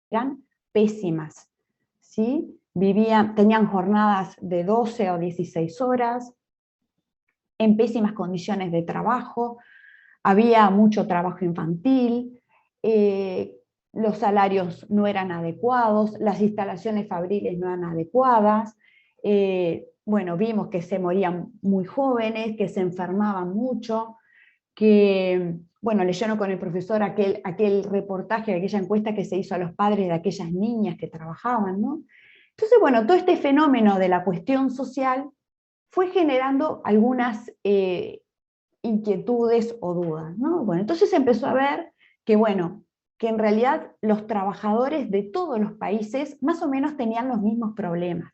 eran pésimas, ¿sí? Tenían jornadas de 12 o 16 horas, en pésimas condiciones de trabajo, había mucho trabajo infantil, los salarios no eran adecuados, las instalaciones fabriles no eran adecuadas, bueno, vimos que se morían muy jóvenes, que se enfermaban mucho, que, bueno, leyeron con el profesor aquel reportaje, aquella encuesta que se hizo a los padres de aquellas niñas que trabajaban, ¿no? Entonces, bueno, todo este fenómeno de la cuestión social fue generando algunas inquietudes o dudas, ¿no? Bueno, entonces se empezó a ver que, bueno, que en realidad los trabajadores de todos los países más o menos tenían los mismos problemas,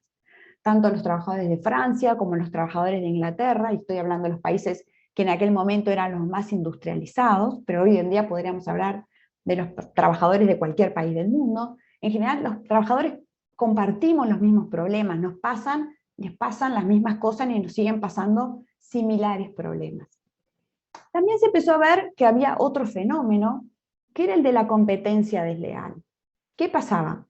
tanto los trabajadores de Francia como los trabajadores de Inglaterra, y estoy hablando de los países que en aquel momento eran los más industrializados, pero hoy en día podríamos hablar de los trabajadores de cualquier país del mundo. En general, los trabajadores compartimos los mismos problemas, les pasan las mismas cosas y nos siguen pasando similares problemas. También se empezó a ver que había otro fenómeno, que era el de la competencia desleal. ¿Qué pasaba?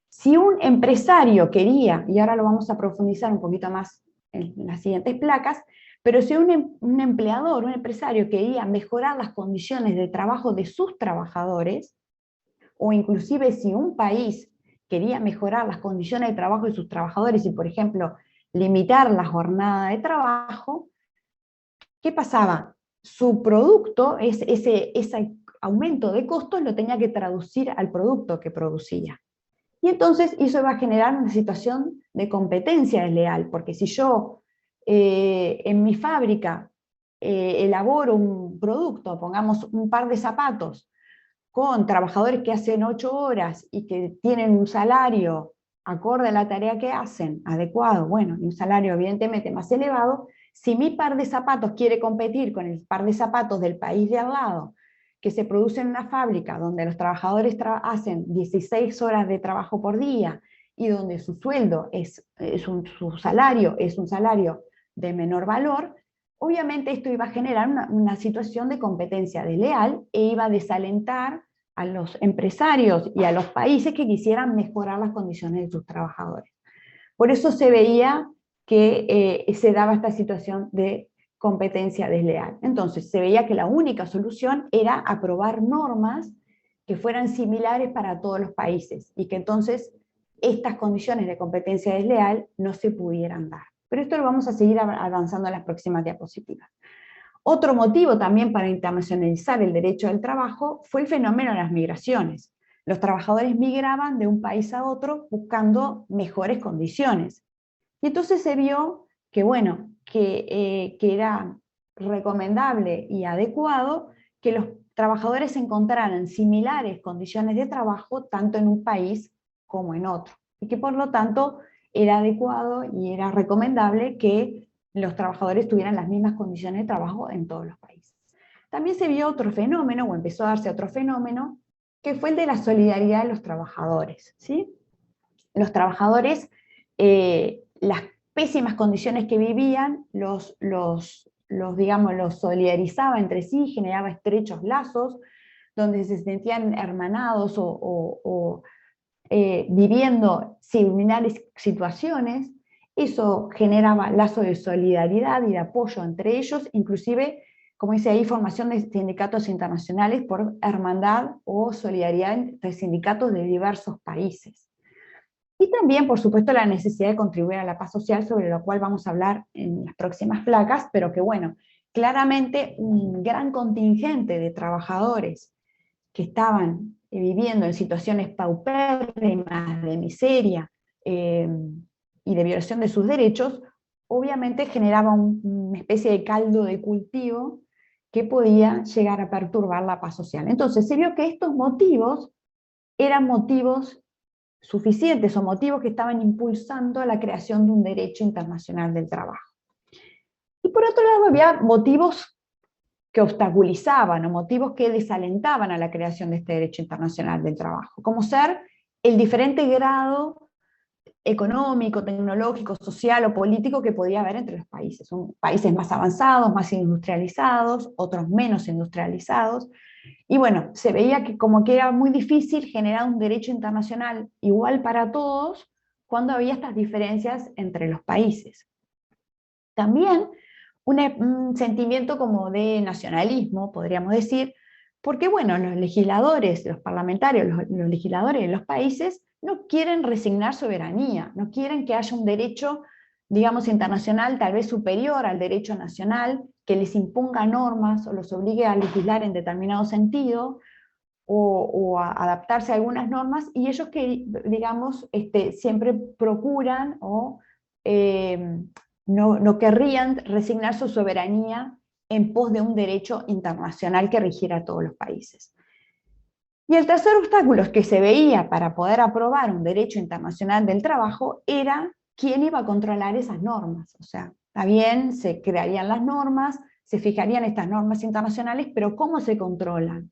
Si un empresario quería, y ahora lo vamos a profundizar un poquito más en las siguientes placas, pero si un empleador, un empresario quería mejorar las condiciones de trabajo de sus trabajadores, o inclusive si un país quería mejorar las condiciones de trabajo de sus trabajadores y, por ejemplo, limitar la jornada de trabajo, ¿qué pasaba? Su producto, ese aumento de costos lo tenía que traducir al producto que producía. Y entonces eso iba a generar una situación de competencia desleal, porque si yo en mi fábrica elaboro un producto, pongamos un par de zapatos, con trabajadores que hacen 8 horas y que tienen un salario acorde a la tarea que hacen, adecuado, bueno, y un salario evidentemente más elevado, si mi par de zapatos quiere competir con el par de zapatos del país de al lado, que se produce en una fábrica donde los trabajadores hacen 16 horas de trabajo por día y donde su sueldo su salario es un salario de menor valor, obviamente esto iba a generar una situación de competencia desleal e iba a desalentar a los empresarios y a los países que quisieran mejorar las condiciones de sus trabajadores. Por eso se veía que se daba esta situación de competencia desleal. Entonces se veía que la única solución era aprobar normas que fueran similares para todos los países y que entonces estas condiciones de competencia desleal no se pudieran dar. Pero esto lo vamos a seguir avanzando en las próximas diapositivas. Otro motivo también para internacionalizar el derecho del trabajo fue el fenómeno de las migraciones. Los trabajadores migraban de un país a otro buscando mejores condiciones. Y entonces se vio que, bueno, que era recomendable y adecuado que los trabajadores encontraran similares condiciones de trabajo tanto en un país como en otro. Y que por lo tanto era adecuado y era recomendable que los trabajadores tuvieran las mismas condiciones de trabajo en todos los países. También se vio otro fenómeno, o empezó a darse otro fenómeno, que fue el de la solidaridad de los trabajadores, ¿sí? Los trabajadores, las pésimas condiciones que vivían, digamos, los solidarizaba entre sí, generaba estrechos lazos, donde se sentían hermanados o viviendo similares situaciones. Eso generaba lazos de solidaridad y de apoyo entre ellos, inclusive, como dice ahí, formación de sindicatos internacionales por hermandad o solidaridad entre sindicatos de diversos países. Y también, por supuesto, la necesidad de contribuir a la paz social, sobre lo cual vamos a hablar en las próximas placas, pero que bueno, claramente un gran contingente de trabajadores que estaban viviendo en situaciones paupérrimas, de miseria y de violación de sus derechos, obviamente generaba una especie de caldo de cultivo que podía llegar a perturbar la paz social. Entonces se vio que estos motivos eran motivos suficientes o motivos que estaban impulsando la creación de un derecho internacional del trabajo. Y por otro lado había motivos que obstaculizaban o motivos que desalentaban a la creación de este derecho internacional del trabajo, como ser el diferente grado económico, tecnológico, social o político que podía haber entre los países. Son países más avanzados, más industrializados, otros menos industrializados. Y bueno, se veía que como que era muy difícil generar un derecho internacional igual para todos cuando había estas diferencias entre los países. También un sentimiento como de nacionalismo, podríamos decir, porque bueno, los legisladores, los parlamentarios, los legisladores de los países no quieren resignar soberanía, no quieren que haya un derecho, digamos, internacional tal vez superior al derecho nacional, que les imponga normas o los obligue a legislar en determinado sentido, o a adaptarse a algunas normas, y ellos que, digamos, siempre procuran o no querrían resignar su soberanía en pos de un derecho internacional que rigiera a todos los países. Y el tercer obstáculo que se veía para poder aprobar un derecho internacional del trabajo era quién iba a controlar esas normas. O sea, está bien, se crearían las normas, se fijarían estas normas internacionales, pero ¿cómo se controlan?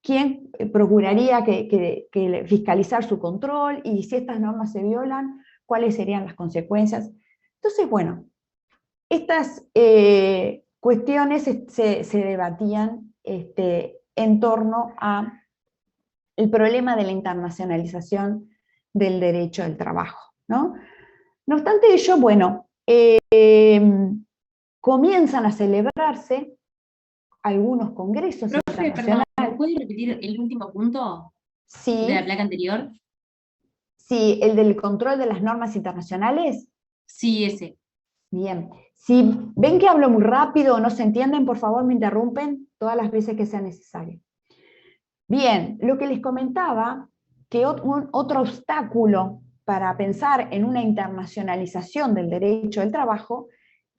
¿Quién procuraría que fiscalizar su control? Y si estas normas se violan, ¿cuáles serían las consecuencias? Entonces, bueno, estas cuestiones se debatían en torno a el problema de la internacionalización del derecho del trabajo, ¿no? No obstante ello, bueno, comienzan a celebrarse algunos congresos Profe, perdón, internacionales. ¿me puede repetir el último punto de la Sí, placa anterior? sí, el del control de las normas internacionales. Sí, ese. Bien, si ven que hablo muy rápido o no se entienden, por favor me interrumpen todas las veces que sea necesario. Bien, lo que les comentaba, que otro obstáculo para pensar en una internacionalización del derecho del trabajo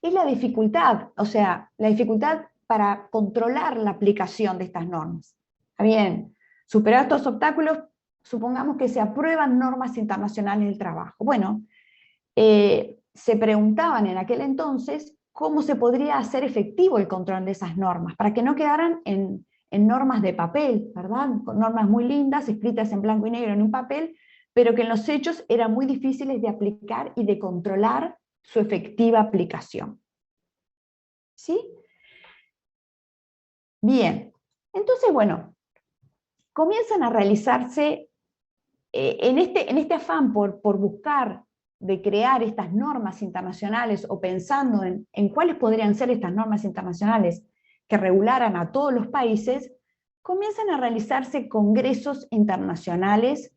es la dificultad, o sea, la dificultad para controlar la aplicación de estas normas. Bien, superar estos obstáculos, supongamos que se aprueban normas internacionales del trabajo. Bueno, se preguntaban en aquel entonces cómo se podría hacer efectivo el control de esas normas, para que no quedaran en normas de papel, ¿verdad? Con normas muy lindas, escritas en blanco y negro en un papel, pero que en los hechos eran muy difíciles de aplicar y de controlar su efectiva aplicación. ¿Sí? Bien, entonces, bueno, comienzan a realizarse en este afán por buscar de crear estas normas internacionales o pensando en cuáles podrían ser estas normas internacionales que regularan a todos los países, comienzan a realizarse congresos internacionales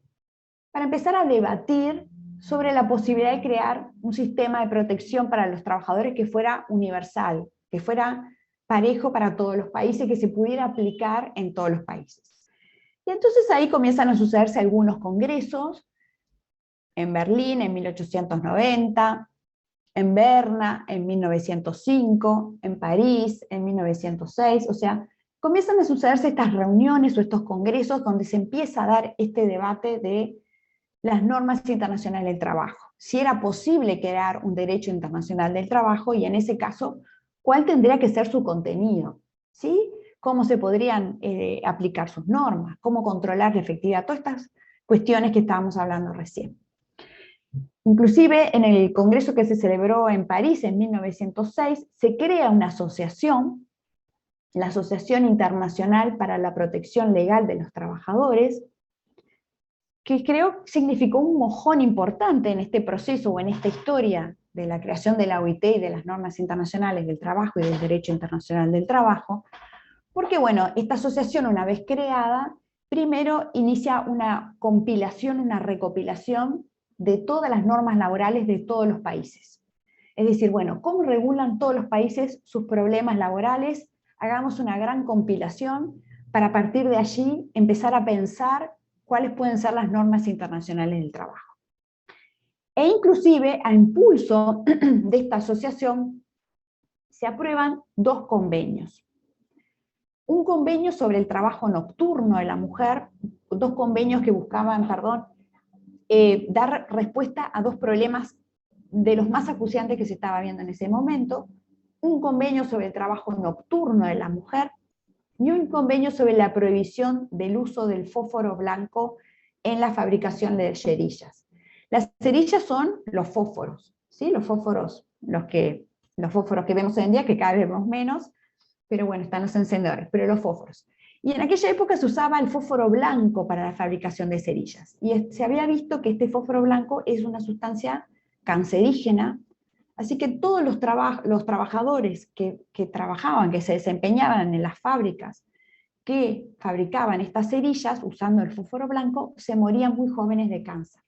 para empezar a debatir sobre la posibilidad de crear un sistema de protección para los trabajadores que fuera universal, que fuera parejo para todos los países, que se pudiera aplicar en todos los países. Y entonces ahí comienzan a sucederse algunos congresos, en Berlín en 1890, en Berna en 1905, en París en 1906, o sea, comienzan a sucederse estas reuniones o estos congresos donde se empieza a dar este debate de las normas internacionales del trabajo. Si era posible crear un derecho internacional del trabajo y en ese caso, ¿cuál tendría que ser su contenido? ¿Sí? ¿Cómo se podrían aplicar sus normas? ¿Cómo controlar la efectividad? Todas estas cuestiones que estábamos hablando recién. Inclusive en el congreso que se celebró en París en 1906, se crea una asociación, la Asociación Internacional para la Protección Legal de los Trabajadores, que creo significó un mojón importante en este proceso o en esta historia de la creación de la OIT y de las normas internacionales del trabajo y del derecho internacional del trabajo, porque bueno, esta asociación una vez creada, primero inicia una compilación, una recopilación de todas las normas laborales de todos los países. Es decir, bueno, ¿cómo regulan todos los países sus problemas laborales? Hagamos una gran compilación para a partir de allí empezar a pensar cuáles pueden ser las normas internacionales del trabajo. E inclusive, a impulso de esta asociación, se aprueban dos convenios. Un convenio sobre el trabajo nocturno de la mujer, dos convenios que buscaban, dar respuesta a dos problemas de los más acuciantes que se estaba viendo en ese momento, un convenio sobre el trabajo nocturno de la mujer y un convenio sobre la prohibición del uso del fósforo blanco en la fabricación de cerillas. Las cerillas son los fósforos, ¿sí? Los fósforos que vemos hoy en día, que cada vez vemos menos, pero bueno, están los encendedores, pero los fósforos. Y en aquella época se usaba el fósforo blanco para la fabricación de cerillas. Y se había visto que este fósforo blanco es una sustancia cancerígena, así que todos los trabajadores que trabajaban, que se desempeñaban en las fábricas, que fabricaban estas cerillas usando el fósforo blanco, se morían muy jóvenes de cáncer.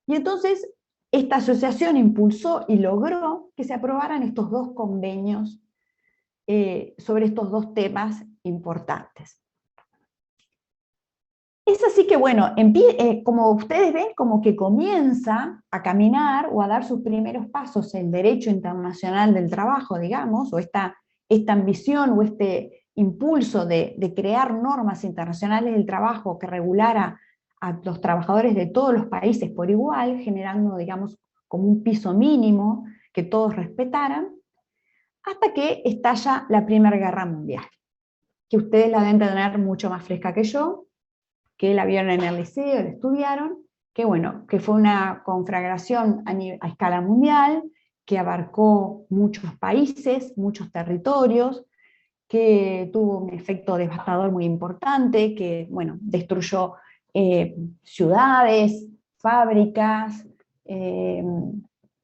Y entonces esta asociación impulsó y logró que se aprobaran estos dos convenios sobre estos dos temas importantes. Es así que, bueno, como ustedes ven, como que comienza a caminar o a dar sus primeros pasos el derecho internacional del trabajo, digamos, o esta ambición o este impulso de crear normas internacionales del trabajo que regulara a los trabajadores de todos los países por igual, generando, digamos, como un piso mínimo que todos respetaran, hasta que estalla la Primera Guerra Mundial, que ustedes la deben tener mucho más fresca que yo, que la vieron en el liceo, la estudiaron, que bueno, que fue una conflagración a escala mundial, que abarcó muchos países, muchos territorios, que tuvo un efecto devastador muy importante, que bueno, destruyó ciudades, fábricas,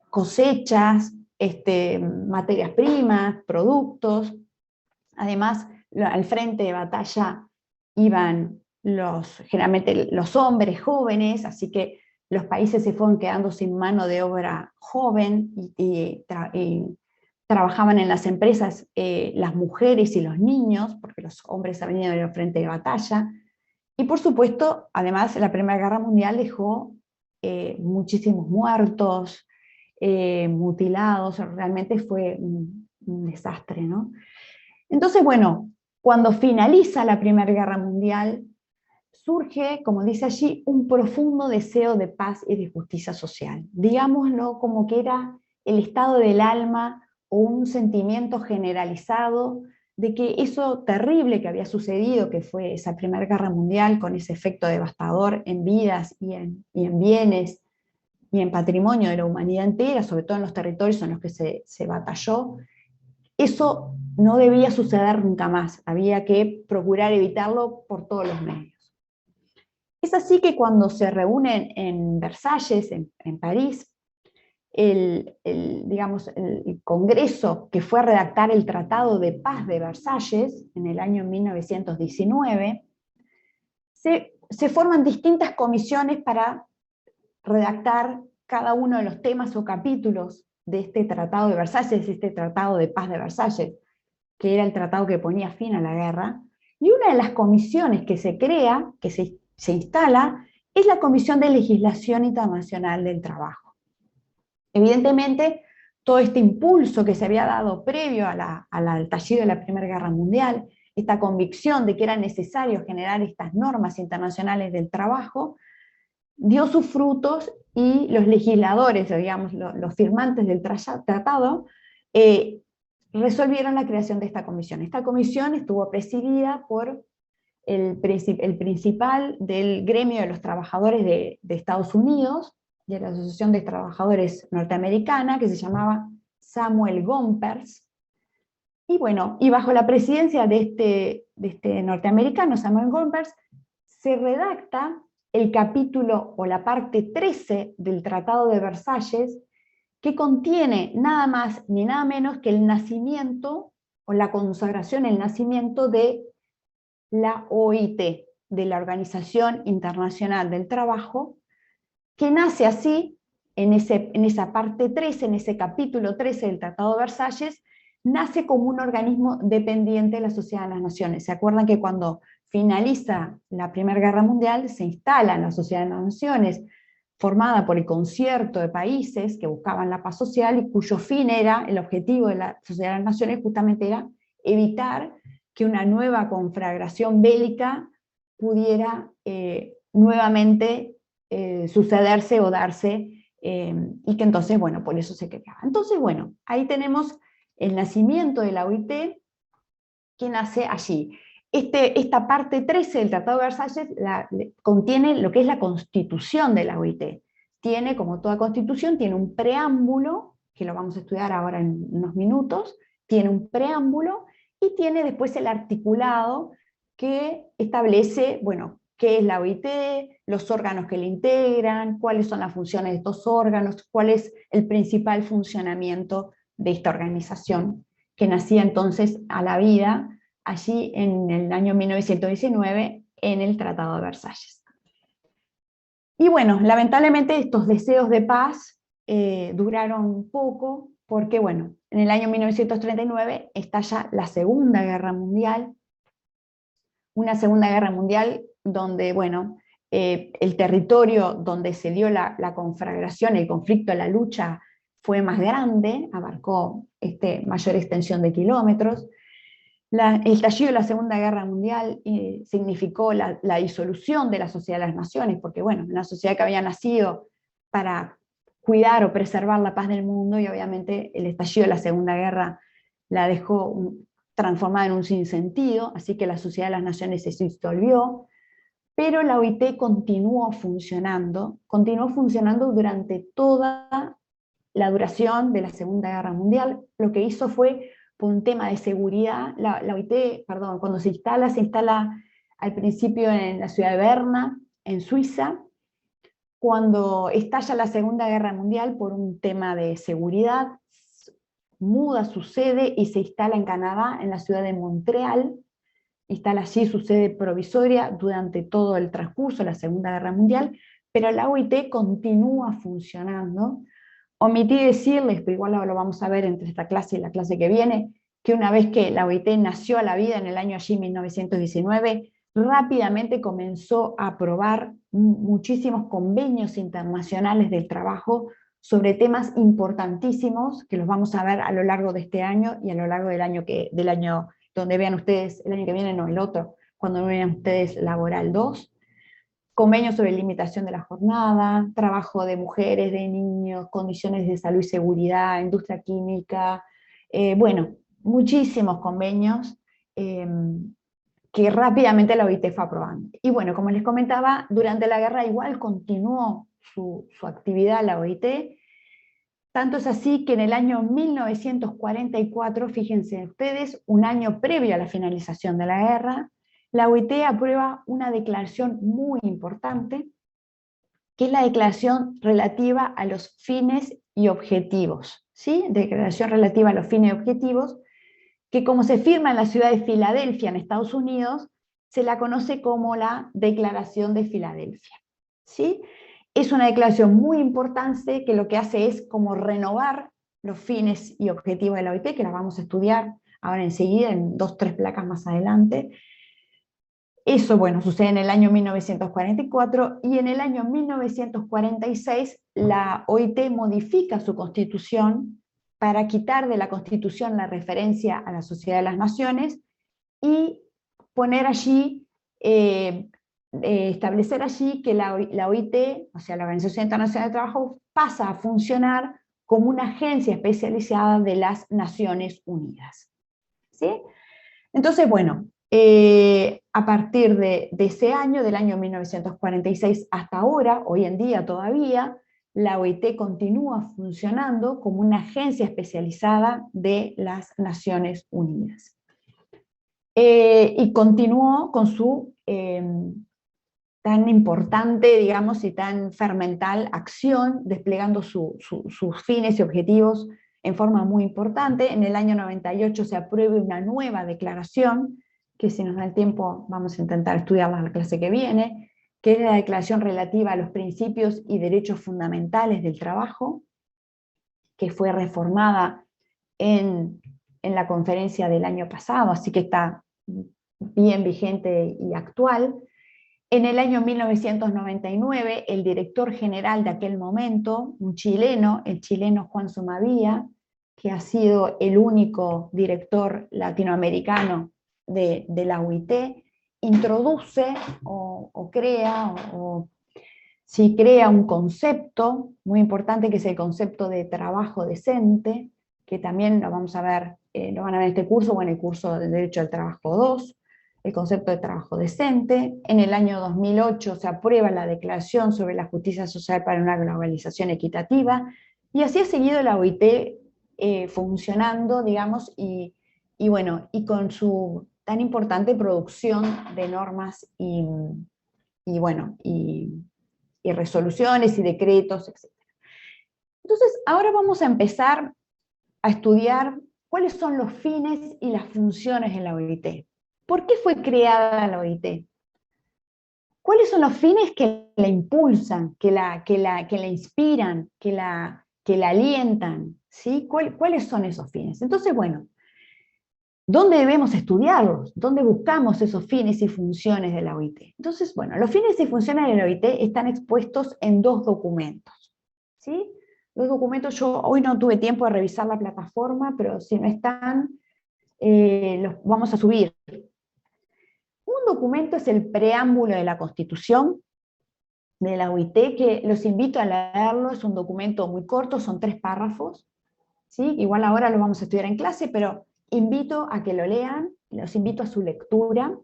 cosechas, materias primas, productos. Además, al frente de batalla iban generalmente los hombres jóvenes, así que los países se fueron quedando sin mano de obra joven y trabajaban en las empresas las mujeres y los niños, porque los hombres habían ido al frente de batalla. Y por supuesto, además, la Primera Guerra Mundial dejó muchísimos muertos, mutilados, realmente fue un desastre, ¿no? Entonces, bueno, cuando finaliza la Primera Guerra Mundial, surge, como dice allí, un profundo deseo de paz y de justicia social. Digámoslo como que era el estado del alma o un sentimiento generalizado de que eso terrible que había sucedido, que fue esa Primera Guerra Mundial, con ese efecto devastador en vidas y en bienes y en patrimonio de la humanidad entera, sobre todo en los territorios en los que se batalló, eso no debía suceder nunca más, había que procurar evitarlo por todos los medios. Es así que cuando se reúnen en Versalles, en París, digamos, el Congreso que fue a redactar el Tratado de Paz de Versalles en el año 1919, se forman distintas comisiones para redactar cada uno de los temas o capítulos de este Tratado de Versalles, este Tratado de Paz de Versalles, que era el tratado que ponía fin a la guerra. Y una de las comisiones que se crea, que se instala, es la Comisión de Legislación Internacional del Trabajo. Evidentemente, todo este impulso que se había dado previo al estallido de la Primera Guerra Mundial, esta convicción de que era necesario generar estas normas internacionales del trabajo, dio sus frutos y los legisladores, digamos, los firmantes del tratado, resolvieron la creación de esta comisión. Esta comisión estuvo presidida por el principal del gremio de los trabajadores de Estados Unidos, de la Asociación de Trabajadores Norteamericana, que se llamaba Samuel Gompers, y bueno, y bajo la presidencia de este norteamericano, Samuel Gompers, se redacta el capítulo o la parte 13 del Tratado de Versalles, que contiene nada más ni nada menos que el nacimiento o la consagración, el nacimiento de la OIT, de la Organización Internacional del Trabajo, que nace así, en esa parte 13, en ese capítulo 13 del Tratado de Versalles, nace como un organismo dependiente de la Sociedad de las Naciones. ¿Se acuerdan que cuando finaliza la Primera Guerra Mundial se instala en la Sociedad de las Naciones, formada por el concierto de países que buscaban la paz social y cuyo fin era, el objetivo de la Sociedad de las Naciones justamente era evitar que una nueva conflagración bélica pudiera nuevamente sucederse o darse, y que entonces, bueno, por eso se creaba. Entonces, bueno, ahí tenemos el nacimiento de la OIT, que nace allí. Esta parte 13 del Tratado de Versalles contiene lo que es la constitución de la OIT. Tiene, como toda constitución, tiene un preámbulo, que lo vamos a estudiar ahora en unos minutos, tiene un preámbulo, y tiene después el articulado, que establece, bueno, qué es la OIT, los órganos que la integran, cuáles son las funciones de estos órganos, cuál es el principal funcionamiento de esta organización, que nacía entonces a la vida allí en el año 1919 en el Tratado de Versalles. Y bueno, lamentablemente estos deseos de paz duraron poco, porque bueno, en el año 1939 estalla la Segunda Guerra Mundial, una Segunda Guerra Mundial donde, bueno, el territorio donde se dio la conflagración, el conflicto, la lucha fue más grande, abarcó mayor extensión de kilómetros. El estallido de la Segunda Guerra Mundial significó la disolución de la Sociedad de las Naciones, porque bueno, una sociedad que había nacido para cuidar o preservar la paz del mundo, y obviamente el estallido de la Segunda Guerra la dejó transformada en un sinsentido, así que la Sociedad de las Naciones se disolvió, pero la OIT continuó funcionando durante toda la duración de la Segunda Guerra Mundial. Lo que hizo fue, por un tema de seguridad, la OIT, perdón, cuando se instala al principio en la ciudad de Berna, en Suiza. Cuando estalla la Segunda Guerra Mundial, por un tema de seguridad, muda su sede y se instala en Canadá, en la ciudad de Montreal. Instala allí su sede provisoria durante todo el transcurso de la Segunda Guerra Mundial, pero la OIT continúa funcionando. Omití decirles, pero igual lo vamos a ver entre esta clase y la clase que viene, que una vez que la OIT nació a la vida en el año allí 1919, rápidamente comenzó a aprobar muchísimos convenios internacionales del trabajo sobre temas importantísimos, que los vamos a ver a lo largo de este año y a lo largo del año donde vean ustedes, el año que viene, no, el otro, cuando vean ustedes Laboral 2, convenios sobre limitación de la jornada, trabajo de mujeres, de niños, condiciones de salud y seguridad, industria química, bueno, muchísimos convenios que rápidamente la OIT fue aprobando. Y bueno, como les comentaba, durante la guerra igual continuó su actividad la OIT, tanto es así que en el año 1944, fíjense ustedes, un año previo a la finalización de la guerra, la OIT aprueba una declaración muy importante, que es la declaración relativa a los fines y objetivos. ¿Sí? Declaración relativa a los fines y objetivos, que como se firma en la ciudad de Filadelfia, en Estados Unidos, se la conoce como la Declaración de Filadelfia. ¿Sí? Es una declaración muy importante que lo que hace es como renovar los fines y objetivos de la OIT, que la vamos a estudiar ahora enseguida, en 2 o 3 placas más adelante. Eso, bueno, sucede en el año 1944, y en el año 1946 la OIT modifica su constitución para quitar de la constitución la referencia a la Sociedad de las Naciones y poner allí, establecer allí que la OIT, o sea, la Organización Internacional de Trabajo, pasa a funcionar como una agencia especializada de las Naciones Unidas. ¿Sí? Entonces, bueno, a partir de ese año, del año 1946 hasta ahora, hoy en día todavía, la OIT continúa funcionando como una agencia especializada de las Naciones Unidas. Y continuó con su tan importante, digamos, y tan fermental acción, desplegando sus fines y objetivos en forma muy importante. En el año 98 se aprueba una nueva declaración, que si nos da el tiempo vamos a intentar estudiarla en la clase que viene, que es la declaración relativa a los principios y derechos fundamentales del trabajo, que fue reformada en la conferencia del año pasado, así que está bien vigente y actual. En el año 1999, el director general de aquel momento, un chileno, el chileno Juan Somavía, que ha sido el único director latinoamericano de la OIT, introduce o crea, crea un concepto muy importante, que es el concepto de trabajo decente, que también lo vamos a ver, lo van a ver en este curso o en el curso de Derecho al Trabajo 2, el concepto de trabajo decente. En el año 2008 se aprueba la Declaración sobre la Justicia Social para una Globalización Equitativa, y así ha seguido la OIT funcionando, digamos, y bueno, y con su tan importante producción de normas bueno, y resoluciones y decretos, etc. Entonces, ahora vamos a empezar a estudiar cuáles son los fines y las funciones de la OIT. ¿Por qué fue creada la OIT? ¿Cuáles son los fines que la impulsan, que la inspiran, que la alientan? ¿Sí? ¿Cuáles son esos fines? Entonces, bueno, ¿dónde debemos estudiarlos? ¿Dónde buscamos esos fines y funciones de la OIT? Entonces, bueno, los fines y funciones de la OIT están expuestos en dos documentos. ¿Sí? Los documentos, yo hoy no tuve tiempo de revisar la plataforma, pero si no están, los vamos a subir. Un documento es el preámbulo de la Constitución de la OIT, que los invito a leerlo, es un documento muy corto, son 3 párrafos, ¿sí? Igual ahora lo vamos a estudiar en clase, pero invito a que lo lean, los invito a su lectura.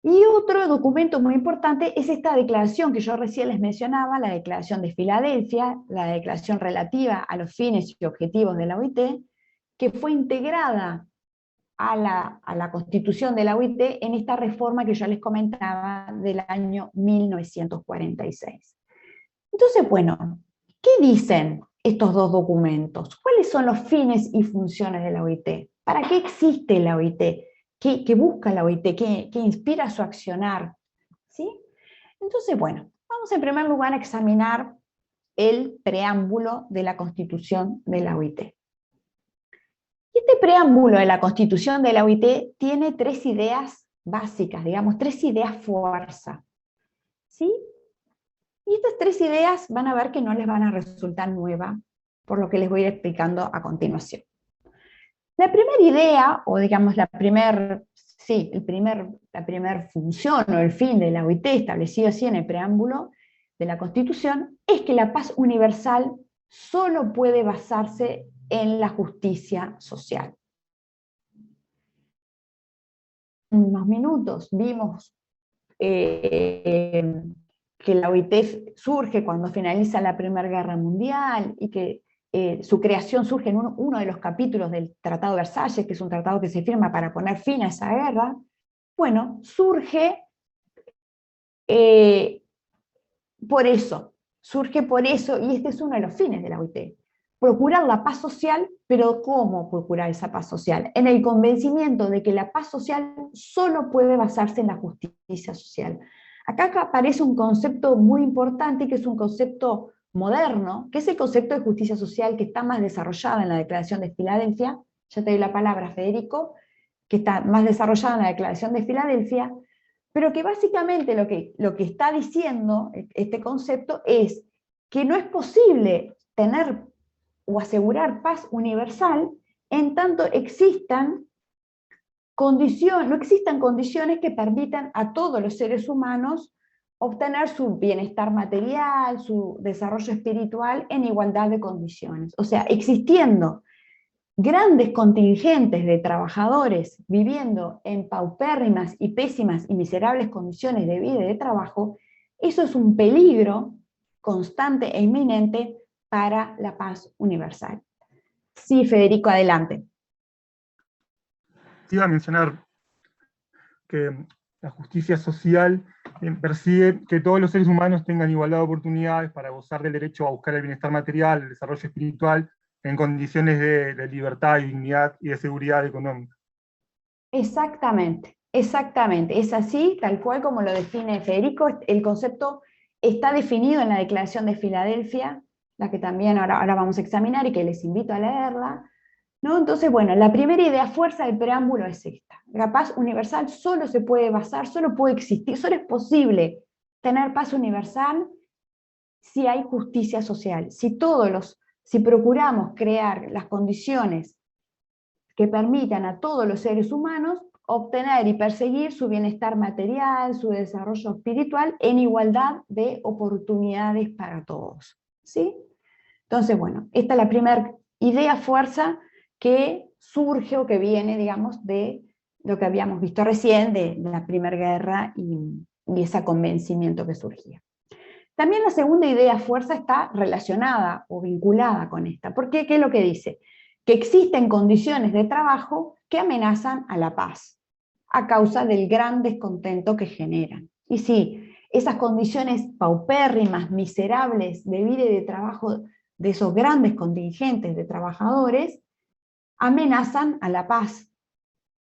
Y otro documento muy importante es esta declaración que yo recién les mencionaba, la Declaración de Filadelfia, la declaración relativa a los fines y objetivos de la OIT, que fue integrada a la Constitución de la OIT en esta reforma que yo les comentaba del año 1946. Entonces, bueno, ¿qué dicen estos dos documentos? ¿Cuáles son los fines y funciones de la OIT? ¿Para qué existe la OIT? ¿Qué busca la OIT? ¿Qué inspira su accionar? ¿Sí? Entonces, bueno, vamos en primer lugar a examinar el preámbulo de la Constitución de la OIT. Este preámbulo de la Constitución de la OIT tiene 3 ideas básicas, digamos, 3 ideas fuerza. ¿Sí? Y estas 3 ideas van a ver que no les van a resultar nuevas, por lo que les voy a ir explicando a continuación. La primera idea, o digamos la primera función o el fin de la OIT, establecido así en el preámbulo de la Constitución, es que la paz universal solo puede basarse en la justicia social. En unos minutos vimos que la OIT surge cuando finaliza la Primera Guerra Mundial y que su creación surge en uno de los capítulos del Tratado de Versalles, que es un tratado que se firma para poner fin a esa guerra. Bueno, surge por eso, y este es uno de los fines de la OIT. Procurar la paz social, pero ¿cómo procurar esa paz social? En el convencimiento de que la paz social solo puede basarse en la justicia social. Acá aparece un concepto muy importante, que es un concepto moderno, que es el concepto de justicia social, que está más desarrollada en la Declaración de Filadelfia. Ya te doy la palabra, Federico, que está más desarrollada en la Declaración de Filadelfia, pero que básicamente lo que está diciendo este concepto es que no es posible tener o asegurar paz universal en tanto no existan condiciones que permitan a todos los seres humanos obtener su bienestar material, su desarrollo espiritual en igualdad de condiciones. O sea, existiendo grandes contingentes de trabajadores viviendo en paupérrimas y pésimas y miserables condiciones de vida y de trabajo, eso es un peligro constante e inminente para la paz universal. Sí, Federico, adelante. Iba a mencionar que la justicia social persigue que todos los seres humanos tengan igualdad de oportunidades para gozar del derecho a buscar el bienestar material, el desarrollo espiritual, en condiciones de libertad y dignidad y de seguridad económica. Exactamente, exactamente. Es así, tal cual como lo define Federico. El concepto está definido en la Declaración de Filadelfia, la que también ahora vamos a examinar y que les invito a leerla, ¿no? Entonces, bueno, la primera idea fuerza del preámbulo es esta. La paz universal solo se puede basar, solo puede existir, solo es posible tener paz universal si hay justicia social, si procuramos crear las condiciones que permitan a todos los seres humanos obtener y perseguir su bienestar material, su desarrollo espiritual en igualdad de oportunidades para todos. ¿Sí? Entonces, bueno, esta es la primera idea fuerza que surge o que viene, digamos, de lo que habíamos visto recién, de la Primera Guerra y ese convencimiento que surgía. También la segunda idea fuerza está relacionada o vinculada con esta. ¿Por qué? ¿Qué es lo que dice? que existen condiciones de trabajo que amenazan a la paz, a causa del gran descontento que generan. Y sí, esas condiciones paupérrimas, miserables de vida y de trabajo de esos grandes contingentes de trabajadores, amenazan a la paz.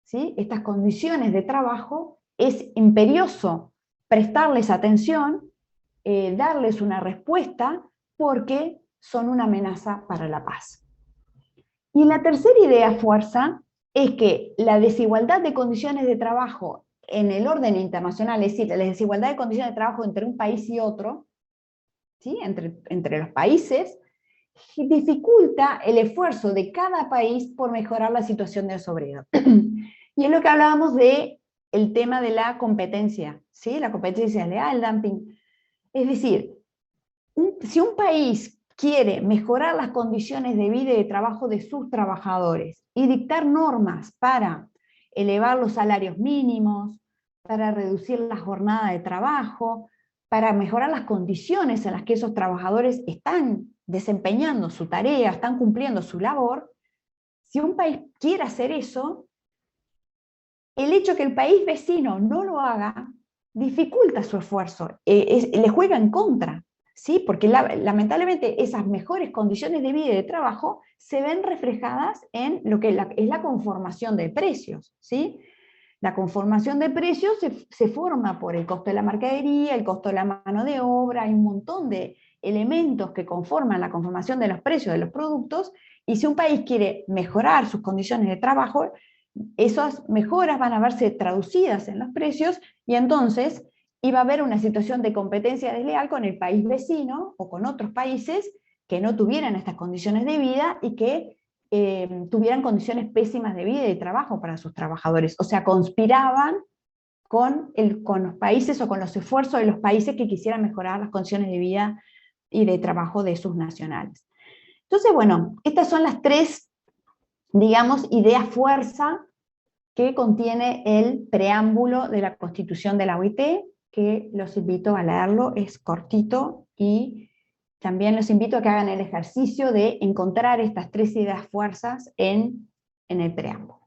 ¿Sí? Estas condiciones de trabajo es imperioso prestarles atención, darles una respuesta, porque son una amenaza para la paz. Y la tercera idea fuerza es que la desigualdad de condiciones de trabajo en el orden internacional, es decir, la desigualdad de condiciones de trabajo entre un país y otro, ¿sí? entre los países, dificulta el esfuerzo de cada país por mejorar la situación de los obreros. Y es lo que hablábamos de el tema de la competencia, ¿sí? La competencia leal, el dumping. Es decir, si un país quiere mejorar las condiciones de vida y de trabajo de sus trabajadores y dictar normas para elevar los salarios mínimos, para reducir la jornada de trabajo, para mejorar las condiciones en las que esos trabajadores están desempeñando su tarea, están cumpliendo su labor, si un país quiere hacer eso, el hecho que el país vecino no lo haga dificulta su esfuerzo, le juega en contra, ¿sí? Porque lamentablemente esas mejores condiciones de vida y de trabajo se ven reflejadas en lo que es la conformación de precios, ¿sí? La conformación de precios se forma por el costo de la mercadería, el costo de la mano de obra, hay un montón de elementos que conforman la conformación de los precios de los productos, y si un país quiere mejorar sus condiciones de trabajo, esas mejoras van a verse traducidas en los precios, y entonces iba a haber una situación de competencia desleal con el país vecino o con otros países que no tuvieran estas condiciones de vida y que tuvieran condiciones pésimas de vida y de trabajo para sus trabajadores. O sea, conspiraban con los países o con los esfuerzos de los países que quisieran mejorar las condiciones de vida y de trabajo de sus nacionales. Entonces, bueno, estas son las tres, digamos, ideas fuerza que contiene el preámbulo de la Constitución de la OIT, que los invito a leerlo, es cortito, y también los invito a que hagan el ejercicio de encontrar estas tres ideas fuerzas en el preámbulo.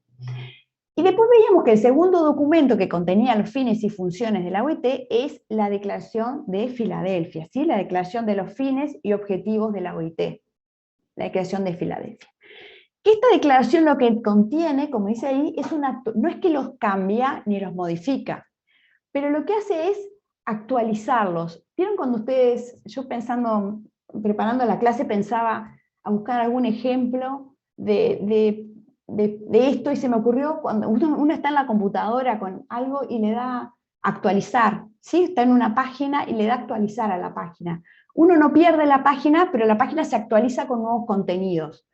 Y después veíamos que el segundo documento que contenía los fines y funciones de la OIT es la Declaración de Filadelfia, ¿sí? La Declaración de los Fines y Objetivos de la OIT, la Declaración de Filadelfia. Esta declaración lo que contiene, como dice ahí, no es que los cambia ni los modifica, pero lo que hace es actualizarlos. ¿Vieron cuando ustedes, yo pensando, preparando la clase, pensaba a buscar algún ejemplo de esto, y se me ocurrió cuando uno está en la computadora con algo y le da actualizar, ¿sí? Está en una página y le da actualizar a la página. Uno no pierde la página, pero la página se actualiza con nuevos contenidos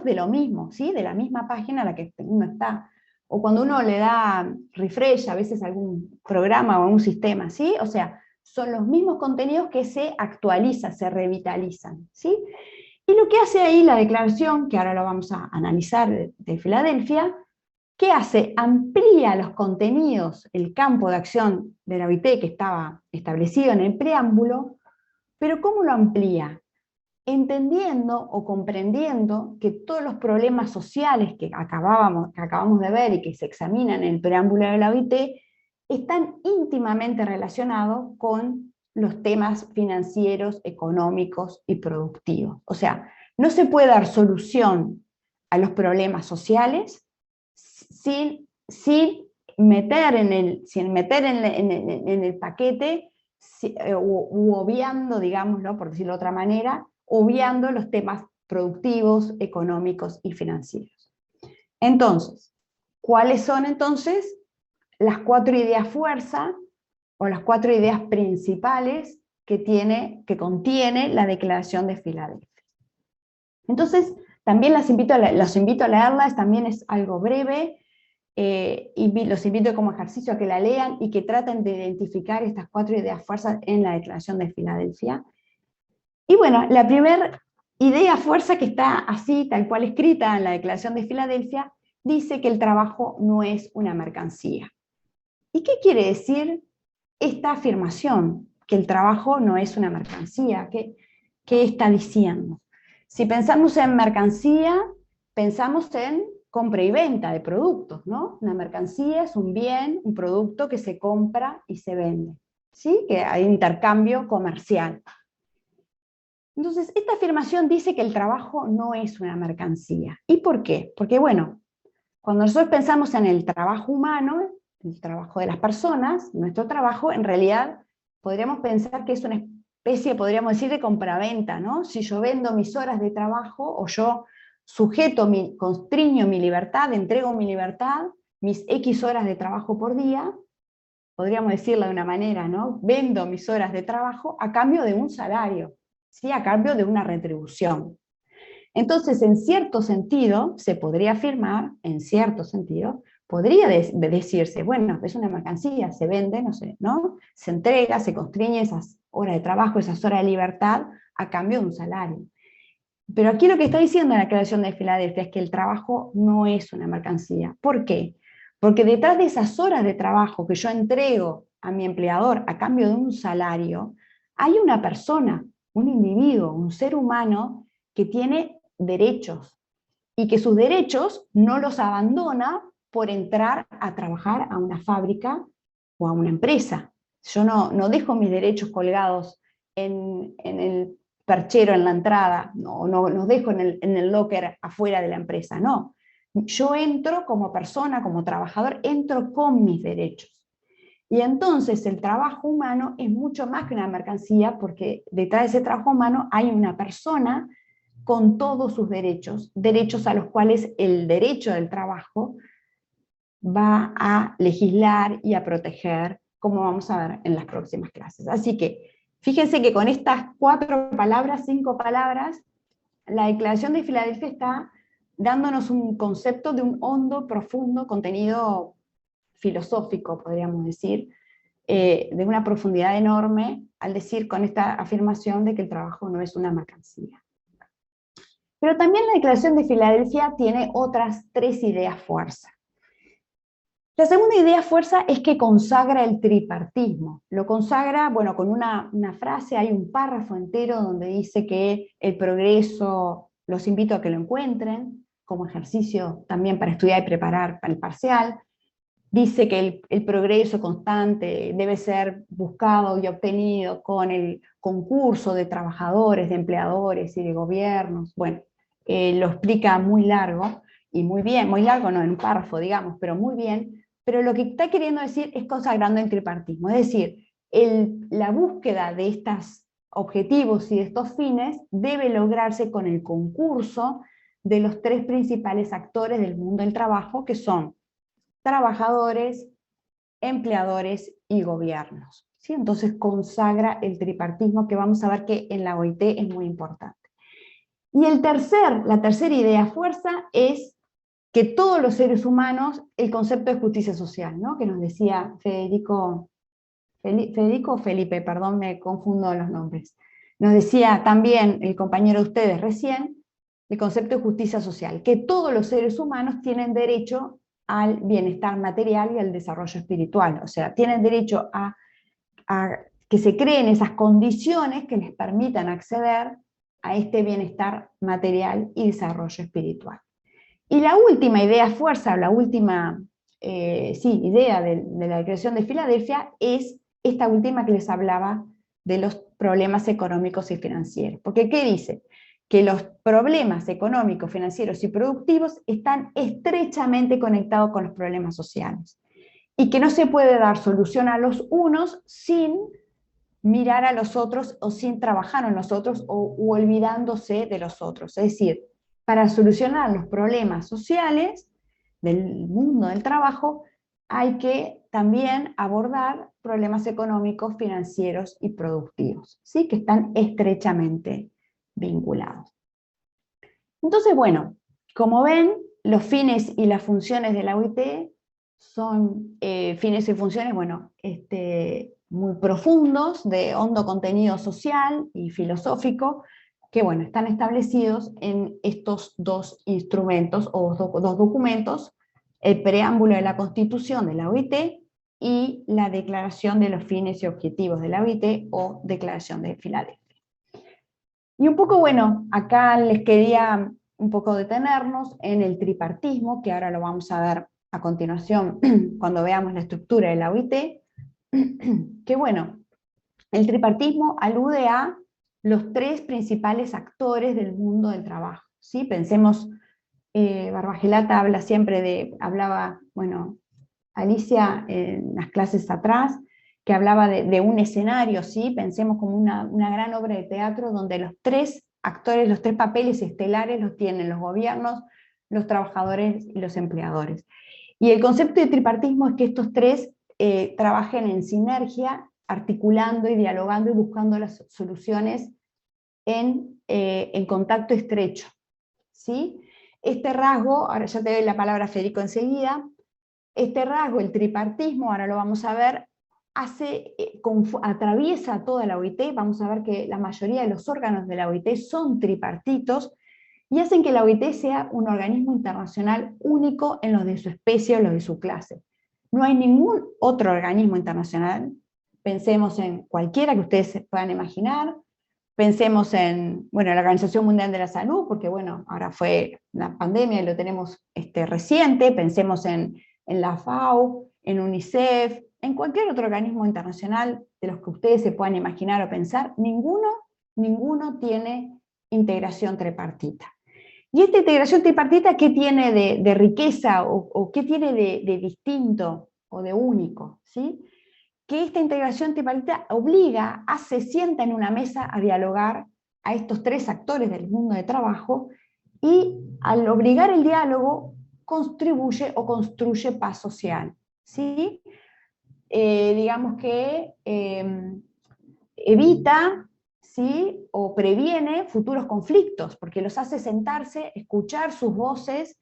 de lo mismo, ¿sí? De la misma página a la que uno está. O cuando uno le da refresh a veces a algún programa o a un sistema, ¿sí? O sea, son los mismos contenidos que se actualizan, se revitalizan, ¿sí? Y lo que hace ahí la declaración, que ahora lo vamos a analizar de Filadelfia, ¿qué hace? Amplía los contenidos, el campo de acción de la OIT que estaba establecido en el preámbulo, pero ¿cómo lo amplía? Entendiendo o comprendiendo que todos los problemas sociales que acabamos de ver y que se examinan en el preámbulo de la OIT están íntimamente relacionados con los temas financieros, económicos y productivos. O sea, no se puede dar solución a los problemas sociales sin meter en el paquete, u obviando, digámoslo, por decirlo de otra manera, obviando los temas productivos, económicos y financieros. Entonces, ¿cuáles son entonces las cuatro ideas fuerza o las cuatro ideas principales que contiene la Declaración de Filadelfia? Entonces, también los invito a leerlas, también es algo breve, y los invito como ejercicio a que la lean y que traten de identificar estas cuatro ideas fuerza en la Declaración de Filadelfia. Y bueno, la primera idea fuerza, que está así, tal cual escrita en la Declaración de Filadelfia, dice que el trabajo no es una mercancía. ¿Y qué quiere decir esta afirmación? Que el trabajo no es una mercancía. ¿Qué está diciendo? Si pensamos en mercancía, pensamos en compra y venta de productos, ¿no? Una mercancía es un bien, un producto que se compra y se vende, ¿sí? Que hay intercambio comercial. Entonces, esta afirmación dice que el trabajo no es una mercancía. ¿Y por qué? Porque, bueno, cuando nosotros pensamos en el trabajo humano, el trabajo de las personas, nuestro trabajo, en realidad podríamos pensar que es una especie, podríamos decir, de compraventa, ¿no? Si yo vendo mis horas de trabajo, o yo constriño mi libertad, entrego mi libertad, mis X horas de trabajo por día, podríamos decirlo de una manera, ¿no? Vendo mis horas de trabajo a cambio de un salario, ¿sí? A cambio de una retribución. Entonces, en cierto sentido, se podría afirmar, en cierto sentido, podría decirse, bueno, es una mercancía, se vende, no sé, ¿no? Se entrega, se constriñe esas horas de trabajo, esas horas de libertad, a cambio de un salario. Pero aquí lo que está diciendo la Declaración de Filadelfia es que el trabajo no es una mercancía. ¿Por qué? Porque detrás de esas horas de trabajo que yo entrego a mi empleador a cambio de un salario, hay una persona, un individuo, un ser humano que tiene derechos y que sus derechos no los abandona por entrar a trabajar a una fábrica o a una empresa. Yo no dejo mis derechos colgados en el perchero en la entrada, no los dejo en el locker afuera de la empresa, no. Yo entro como persona, como trabajador, entro con mis derechos. Y entonces el trabajo humano es mucho más que una mercancía, porque detrás de ese trabajo humano hay una persona con todos sus derechos, derechos a los cuales el derecho del trabajo va a legislar y a proteger, como vamos a ver en las próximas clases. Así que fíjense que con estas 4 palabras, 5 palabras, la Declaración de Filadelfia está dándonos un concepto de un hondo, profundo contenido filosófico, podríamos decir, de una profundidad enorme, al decir con esta afirmación de que el trabajo no es una mercancía. Pero también la Declaración de Filadelfia tiene otras 3 ideas fuerza. La segunda idea fuerza es que consagra el tripartismo. Lo consagra, bueno, con una frase, hay un párrafo entero donde dice que el progreso, los invito a que lo encuentren, como ejercicio también para estudiar y preparar para el parcial. Dice que el progreso constante debe ser buscado y obtenido con el concurso de trabajadores, de empleadores y de gobiernos. Bueno, lo explica muy largo, y muy bien, muy largo no en un párrafo, digamos, pero muy bien. Pero lo que está queriendo decir es consagrando el tripartismo, es decir, la búsqueda de estos objetivos y de estos fines debe lograrse con el concurso de los 3 principales actores del mundo del trabajo, que son trabajadores, empleadores y gobiernos. ¿Sí? Entonces consagra el tripartismo, que vamos a ver que en la OIT es muy importante. Y la tercera idea fuerza es que todos los seres humanos, el concepto de justicia social, ¿no? Que nos decía Federico o Felipe, perdón, me confundo los nombres. Nos decía también el compañero de ustedes recién, el concepto de justicia social, que todos los seres humanos tienen derecho al bienestar material y al desarrollo espiritual, o sea, tienen derecho a que se creen esas condiciones que les permitan acceder a este bienestar material y desarrollo espiritual. Y la última idea fuerza, la última idea de la Declaración de Filadelfia es esta última que les hablaba de los problemas económicos y financieros. Porque ¿qué dice? Que los problemas económicos, financieros y productivos están estrechamente conectados con los problemas sociales. Y que no se puede dar solución a los unos sin mirar a los otros o sin trabajar en los otros o olvidándose de los otros. Es decir, para solucionar los problemas sociales del mundo del trabajo, hay que también abordar problemas económicos, financieros y productivos, ¿sí? Que están estrechamente vinculados. Entonces, bueno, como ven, los fines y las funciones de la OIT son fines y funciones, bueno, muy profundos, de hondo contenido social y filosófico, que bueno, están establecidos en estos 2 instrumentos o 2 documentos, el preámbulo de la Constitución de la OIT y la Declaración de los Fines y Objetivos de la OIT o Declaración de Filadelfia. Y un poco, bueno, acá les quería un poco detenernos en el tripartismo, que ahora lo vamos a ver a continuación cuando veamos la estructura de la OIT, que bueno, el tripartismo alude a los tres principales actores del mundo del trabajo, ¿sí? Pensemos, Barbagelata habla siempre bueno, Alicia en las clases atrás, que hablaba de un escenario, ¿sí? Pensemos como una gran obra de teatro donde los tres actores, los tres papeles estelares los tienen los gobiernos, los trabajadores y los empleadores. Y el concepto de tripartismo es que estos tres trabajen en sinergia, articulando y dialogando y buscando las soluciones en contacto estrecho, ¿sí? Este rasgo, ahora ya te doy la palabra Federico enseguida, este rasgo, el tripartismo, ahora lo vamos a ver, atraviesa toda la OIT, vamos a ver que la mayoría de los órganos de la OIT son tripartitos, y hacen que la OIT sea un organismo internacional único en los de su especie o los de su clase. No hay ningún otro organismo internacional, pensemos en cualquiera que ustedes puedan imaginar, pensemos en, bueno, la Organización Mundial de la Salud, porque bueno, ahora fue la pandemia y lo tenemos reciente, pensemos en la FAO, en UNICEF, en cualquier otro organismo internacional de los que ustedes se puedan imaginar o pensar, ninguno tiene integración tripartita. Y esta integración tripartita, ¿qué tiene de riqueza o qué tiene de distinto o de único? ¿Sí? Que esta integración tripartita sienta en una mesa a dialogar a estos tres actores del mundo de trabajo, y al obligar el diálogo contribuye o construye paz social, ¿sí? Digamos que evita, ¿sí? O previene futuros conflictos, porque los hace sentarse, escuchar sus voces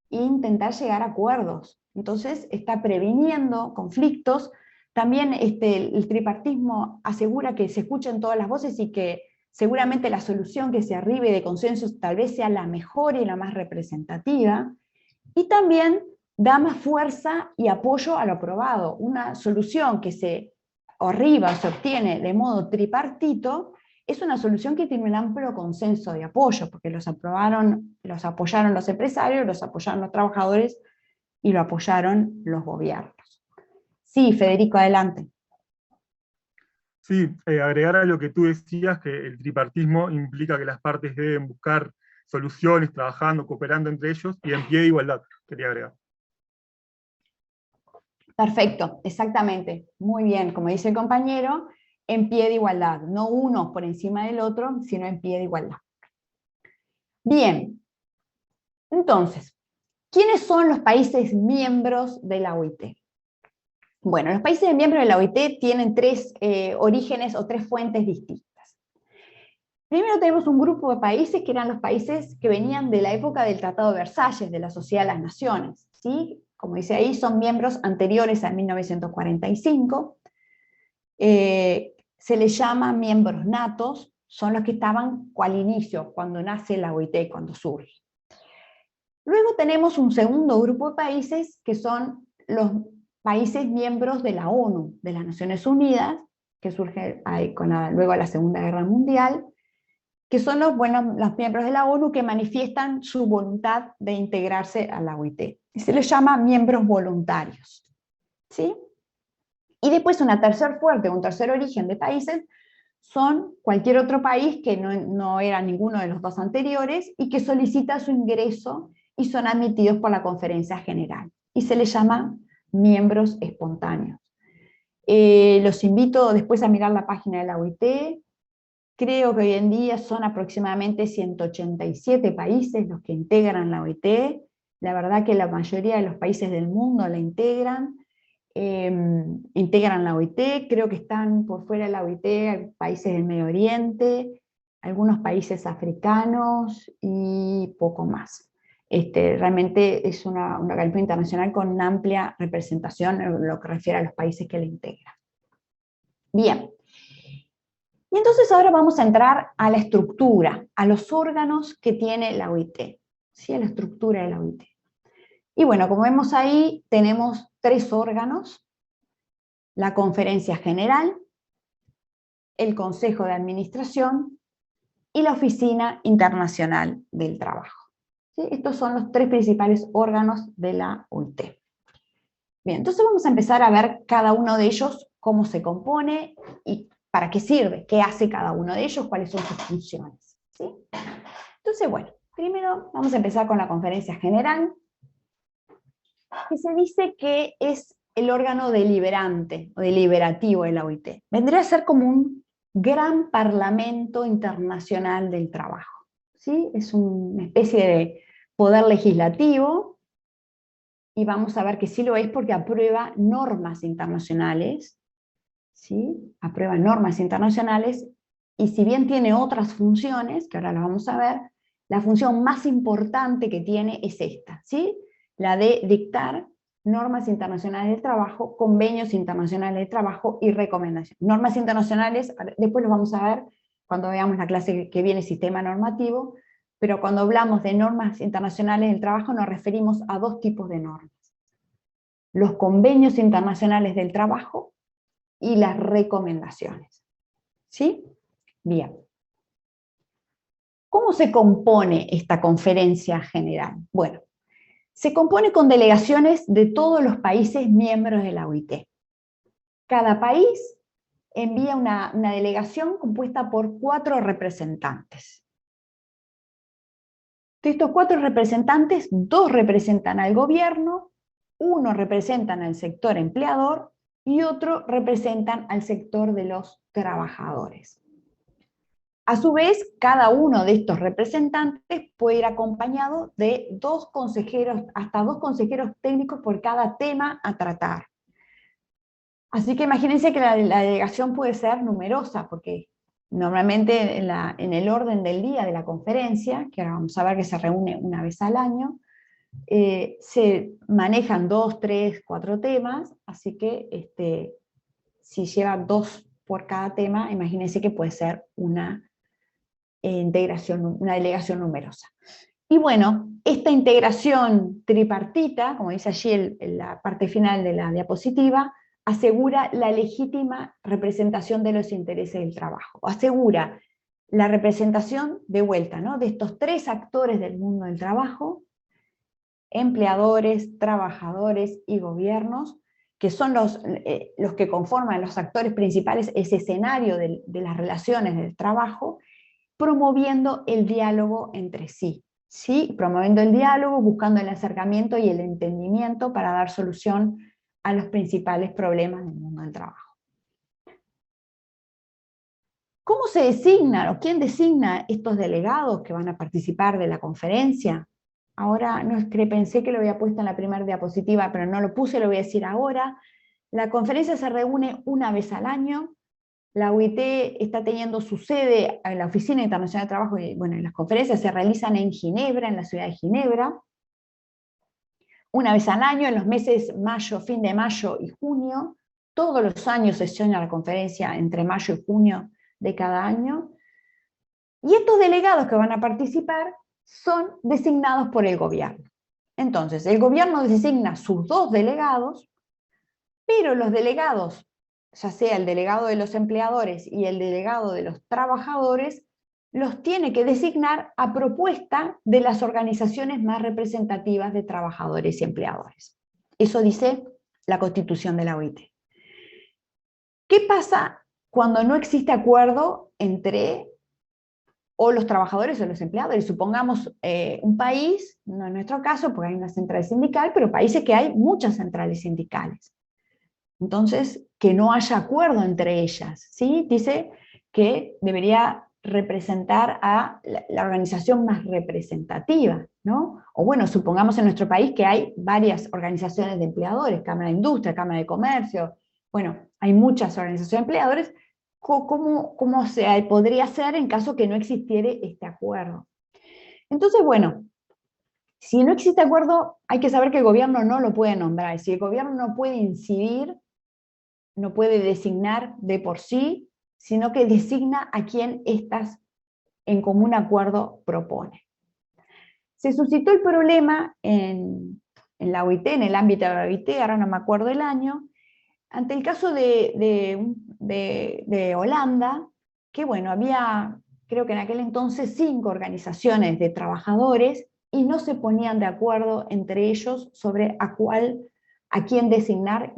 e intentar llegar a acuerdos. Entonces está previniendo conflictos. También el tripartismo asegura que se escuchen todas las voces y que seguramente la solución que se arribe de consensos tal vez sea la mejor y la más representativa. Y también da más fuerza y apoyo a lo aprobado. Una solución que se arriba o se obtiene de modo tripartito es una solución que tiene un amplio consenso de apoyo, porque los apoyaron los empresarios, los apoyaron los trabajadores y lo apoyaron los gobiernos. Sí, Federico, adelante. Sí, agregar a lo que tú decías, que el tripartismo implica que las partes deben buscar soluciones, trabajando, cooperando entre ellos, y en pie de igualdad, quería agregar. Perfecto, exactamente. Muy bien, como dice el compañero, en pie de igualdad, no uno por encima del otro, sino en pie de igualdad. Bien, entonces, ¿quiénes son los países miembros de la OIT? Bueno, los países miembros de la OIT tienen tres orígenes o tres fuentes distintas. Primero tenemos un grupo de países que eran los países que venían de la época del Tratado de Versalles, de la Sociedad de las Naciones, ¿sí? Como dice ahí, son miembros anteriores a 1945, se les llama miembros natos, son los que estaban al inicio, cuando nace la OIT, cuando surge. Luego tenemos un segundo grupo de países, que son los países miembros de la ONU, de las Naciones Unidas, que surge ahí luego de la Segunda Guerra Mundial, que son los miembros de la ONU que manifiestan su voluntad de integrarse a la OIT. Y se les llama miembros voluntarios, ¿sí? Y después un tercer origen de países son cualquier otro país que no era ninguno de los dos anteriores y que solicita su ingreso y son admitidos por la Conferencia General. Y se les llama miembros espontáneos. Los invito después a mirar la página de la OIT. Creo que hoy en día son aproximadamente 187 países los que integran la OIT. La verdad que la mayoría de los países del mundo la integran la OIT. Creo que están por fuera de la OIT países del Medio Oriente, algunos países africanos y poco más. Realmente es un organismo internacional con una amplia representación en lo que refiere a los países que la integran. Bien. Y entonces ahora vamos a entrar a la estructura, a los órganos que tiene la OIT, ¿sí? A la estructura de la OIT. Y bueno, como vemos ahí, tenemos tres órganos: la Conferencia General, el Consejo de Administración y la Oficina Internacional del Trabajo. ¿Sí? Estos son los 3 principales órganos de la OIT. Bien, entonces vamos a empezar a ver cada uno de ellos, cómo se compone y para qué sirve, qué hace cada uno de ellos, cuáles son sus funciones. ¿Sí? Entonces, bueno, primero vamos a empezar con la Conferencia General, que se dice que es el órgano deliberante o deliberativo de la OIT. Vendría a ser como un gran parlamento internacional del trabajo. ¿Sí? Es una especie de poder legislativo, y vamos a ver que sí lo es porque aprueba normas internacionales, ¿sí? Aprueba normas internacionales, y si bien tiene otras funciones, que ahora las vamos a ver, la función más importante que tiene es esta, ¿sí? La de dictar normas internacionales del trabajo, convenios internacionales de trabajo y recomendaciones. Normas internacionales, después los vamos a ver cuando veamos la clase que viene, sistema normativo, pero cuando hablamos de normas internacionales del trabajo nos referimos a 2 tipos de normas: los convenios internacionales del trabajo y las recomendaciones. ¿Sí? Bien. ¿Cómo se compone esta conferencia general? Bueno, se compone con delegaciones de todos los países miembros de la OIT. Cada país envía una delegación compuesta por 4 representantes. De estos 4 representantes, 2 representan al gobierno, 1 representan al sector empleador y otro representan al sector de los trabajadores. A su vez, cada uno de estos representantes puede ir acompañado de 2 consejeros, hasta 2 consejeros técnicos por cada tema a tratar. Así que imagínense que la delegación puede ser numerosa, porque normalmente en el orden del día de la conferencia, que ahora vamos a ver que se reúne una vez al año, se manejan 2, 3, 4 temas, así que si llevan 2 por cada tema, imagínense que puede ser una delegación numerosa. Y bueno, esta integración tripartita, como dice allí en la parte final de la diapositiva, asegura la legítima representación de los intereses del trabajo, asegura la representación de vuelta, ¿no?, de estos 3 actores del mundo del trabajo: empleadores, trabajadores y gobiernos, que son los que conforman los actores principales, ese escenario de las relaciones del trabajo, promoviendo el diálogo entre sí, ¿sí? Promoviendo el diálogo, buscando el acercamiento y el entendimiento para dar solución a los principales problemas del mundo del trabajo. ¿Cómo se designan o quién designa estos delegados que van a participar de la conferencia? Ahora, no es que pensé que lo había puesto en la primera diapositiva, pero no lo puse, lo voy a decir ahora. La conferencia se reúne una vez al año. La OIT está teniendo su sede en la Oficina Internacional de Trabajo, y bueno, las conferencias se realizan en Ginebra, en la ciudad de Ginebra, una vez al año, en los meses mayo, fin de mayo y junio. Todos los años se sesiona la conferencia entre mayo y junio de cada año. Y estos delegados que van a participar son designados por el gobierno. Entonces, el gobierno designa sus 2 delegados, pero los delegados, ya sea el delegado de los empleadores y el delegado de los trabajadores, los tiene que designar a propuesta de las organizaciones más representativas de trabajadores y empleadores. Eso dice la Constitución de la OIT. ¿Qué pasa cuando no existe acuerdo entre o los trabajadores o los empleadores? Supongamos un país, no en nuestro caso porque hay una central sindical, pero países que hay muchas centrales sindicales. Entonces, que no haya acuerdo entre ellas, ¿sí? Dice que debería representar a la organización más representativa, ¿no? O bueno, supongamos en nuestro país que hay varias organizaciones de empleadores, Cámara de Industria, Cámara de Comercio, bueno, hay muchas organizaciones de empleadores. ¿Cómo se podría hacer en caso que no existiera este acuerdo? Entonces, bueno, si no existe acuerdo, hay que saber que el gobierno no lo puede nombrar, es decir, el gobierno no puede incidir, no puede designar de por sí, sino que designa a quien estas en común acuerdo propone. Se suscitó el problema en la OIT, en el ámbito de la OIT, ahora no me acuerdo el año, ante el caso de Holanda, que bueno, había, creo que en aquel entonces, 5 organizaciones de trabajadores y no se ponían de acuerdo entre ellos sobre a quién designar,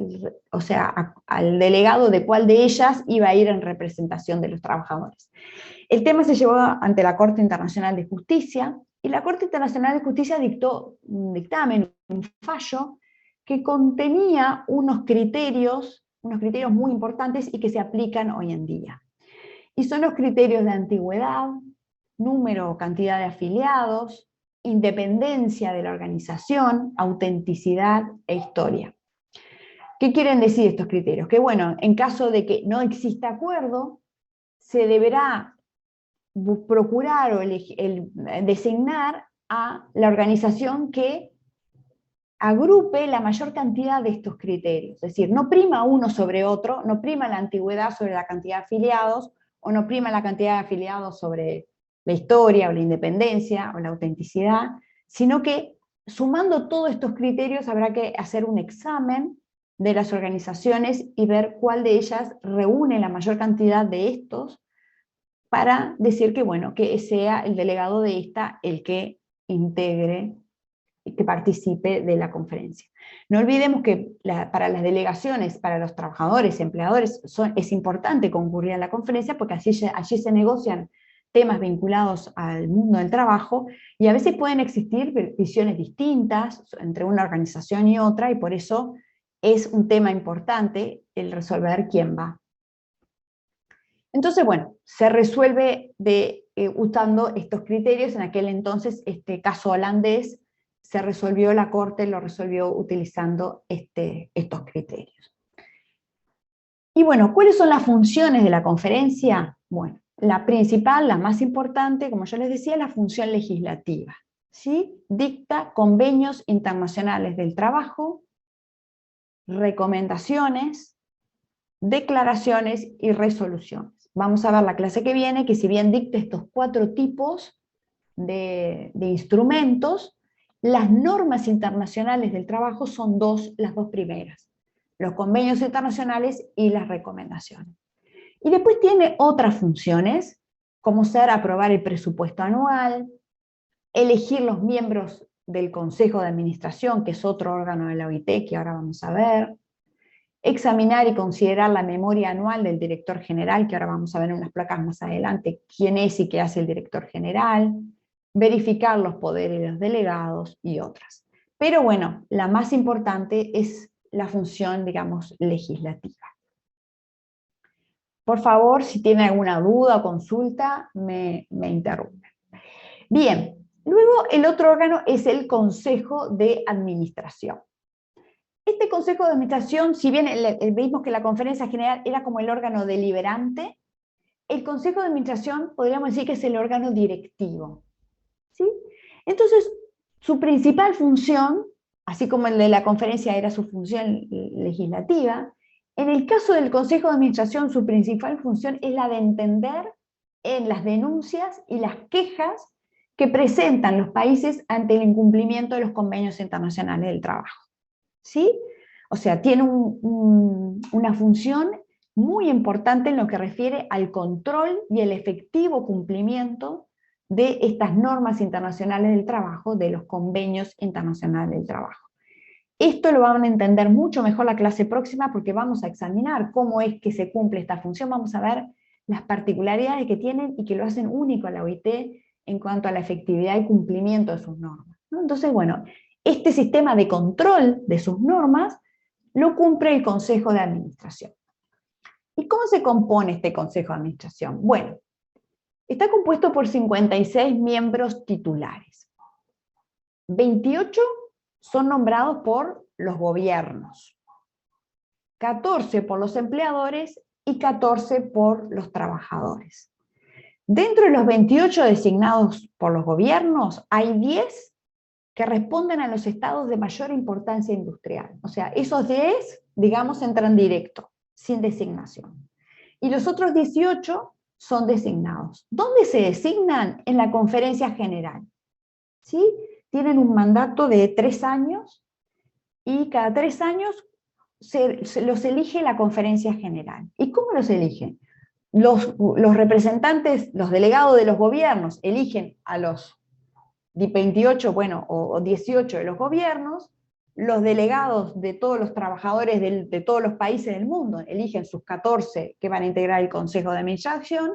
o sea, al delegado de cuál de ellas iba a ir en representación de los trabajadores. El tema se llevó ante la Corte Internacional de Justicia, y la Corte Internacional de Justicia dictó un dictamen, un fallo, que contenía unos criterios muy importantes y que se aplican hoy en día. Y son los criterios de antigüedad, número o cantidad de afiliados, independencia de la organización, autenticidad e historia. ¿Qué quieren decir estos criterios? Que bueno, en caso de que no exista acuerdo, se deberá procurar o designar a la organización que agrupe la mayor cantidad de estos criterios. Es decir, no prima uno sobre otro, no prima la antigüedad sobre la cantidad de afiliados, o no prima la cantidad de afiliados sobre la historia, o la independencia, o la autenticidad, sino que sumando todos estos criterios habrá que hacer un examen de las organizaciones y ver cuál de ellas reúne la mayor cantidad de estos, para decir que, bueno, que sea el delegado de esta el que integre, que participe de la conferencia. No olvidemos que para las delegaciones, para los trabajadores, empleadores, es importante concurrir a la conferencia porque allí se negocian temas vinculados al mundo del trabajo, y a veces pueden existir visiones distintas entre una organización y otra, y por eso es un tema importante el resolver quién va. Entonces, bueno, se resuelve usando estos criterios. En aquel entonces, este caso holandés, se resolvió, la Corte lo resolvió utilizando estos criterios. Y bueno, ¿cuáles son las funciones de la conferencia? Bueno, la principal, la más importante, como yo les decía, es la función legislativa, ¿sí? Dicta convenios internacionales del trabajo, recomendaciones, declaraciones y resoluciones. Vamos a ver la clase que viene que si bien dicta estos 4 tipos de instrumentos, las normas internacionales del trabajo son las dos primeras, los convenios internacionales y las recomendaciones. Y después tiene otras funciones, como ser aprobar el presupuesto anual, elegir los miembros del Consejo de Administración, que es otro órgano de la OIT que ahora vamos a ver, examinar y considerar la memoria anual del director general, que ahora vamos a ver en unas placas más adelante quién es y qué hace el director general, verificar los poderes de los delegados y otras. Pero bueno, la más importante es la función, digamos, legislativa. Por favor, si tienen alguna duda o consulta, me interrumpen. Bien, luego el otro órgano es el Consejo de Administración. Este Consejo de Administración, si bien vimos que la Conferencia General era como el órgano deliberante, el Consejo de Administración podríamos decir que es el órgano directivo, ¿sí? Entonces, su principal función, así como el de la conferencia era su función legislativa, en el caso del Consejo de Administración su principal función es la de entender en las denuncias y las quejas que presentan los países ante el incumplimiento de los convenios internacionales del trabajo. ¿Sí? O sea, tiene una función muy importante en lo que refiere al control y el efectivo cumplimiento de estas normas internacionales del trabajo, de los convenios internacionales del trabajo. Esto lo van a entender mucho mejor la clase próxima porque vamos a examinar cómo es que se cumple esta función, vamos a ver las particularidades que tienen y que lo hacen único a la OIT en cuanto a la efectividad y cumplimiento de sus normas, ¿no? Entonces, bueno, este sistema de control de sus normas lo cumple el Consejo de Administración. ¿Y cómo se compone este Consejo de Administración? Bueno, está compuesto por 56 miembros titulares. 28 son nombrados por los gobiernos, 14 por los empleadores y 14 por los trabajadores. Dentro de los 28 designados por los gobiernos, hay 10 que responden a los estados de mayor importancia industrial. O sea, esos 10, digamos, entran directo, sin designación. Y los otros 18 son designados. ¿Dónde se designan? En la Conferencia General. ¿Sí? Tienen un mandato de 3 años, y cada 3 años los elige la Conferencia General. ¿Y cómo los eligen? Los representantes, los delegados de los gobiernos eligen a los 28, bueno, o 18 de los gobiernos, los delegados de todos los trabajadores de todos los países del mundo eligen sus 14 que van a integrar el Consejo de Administración,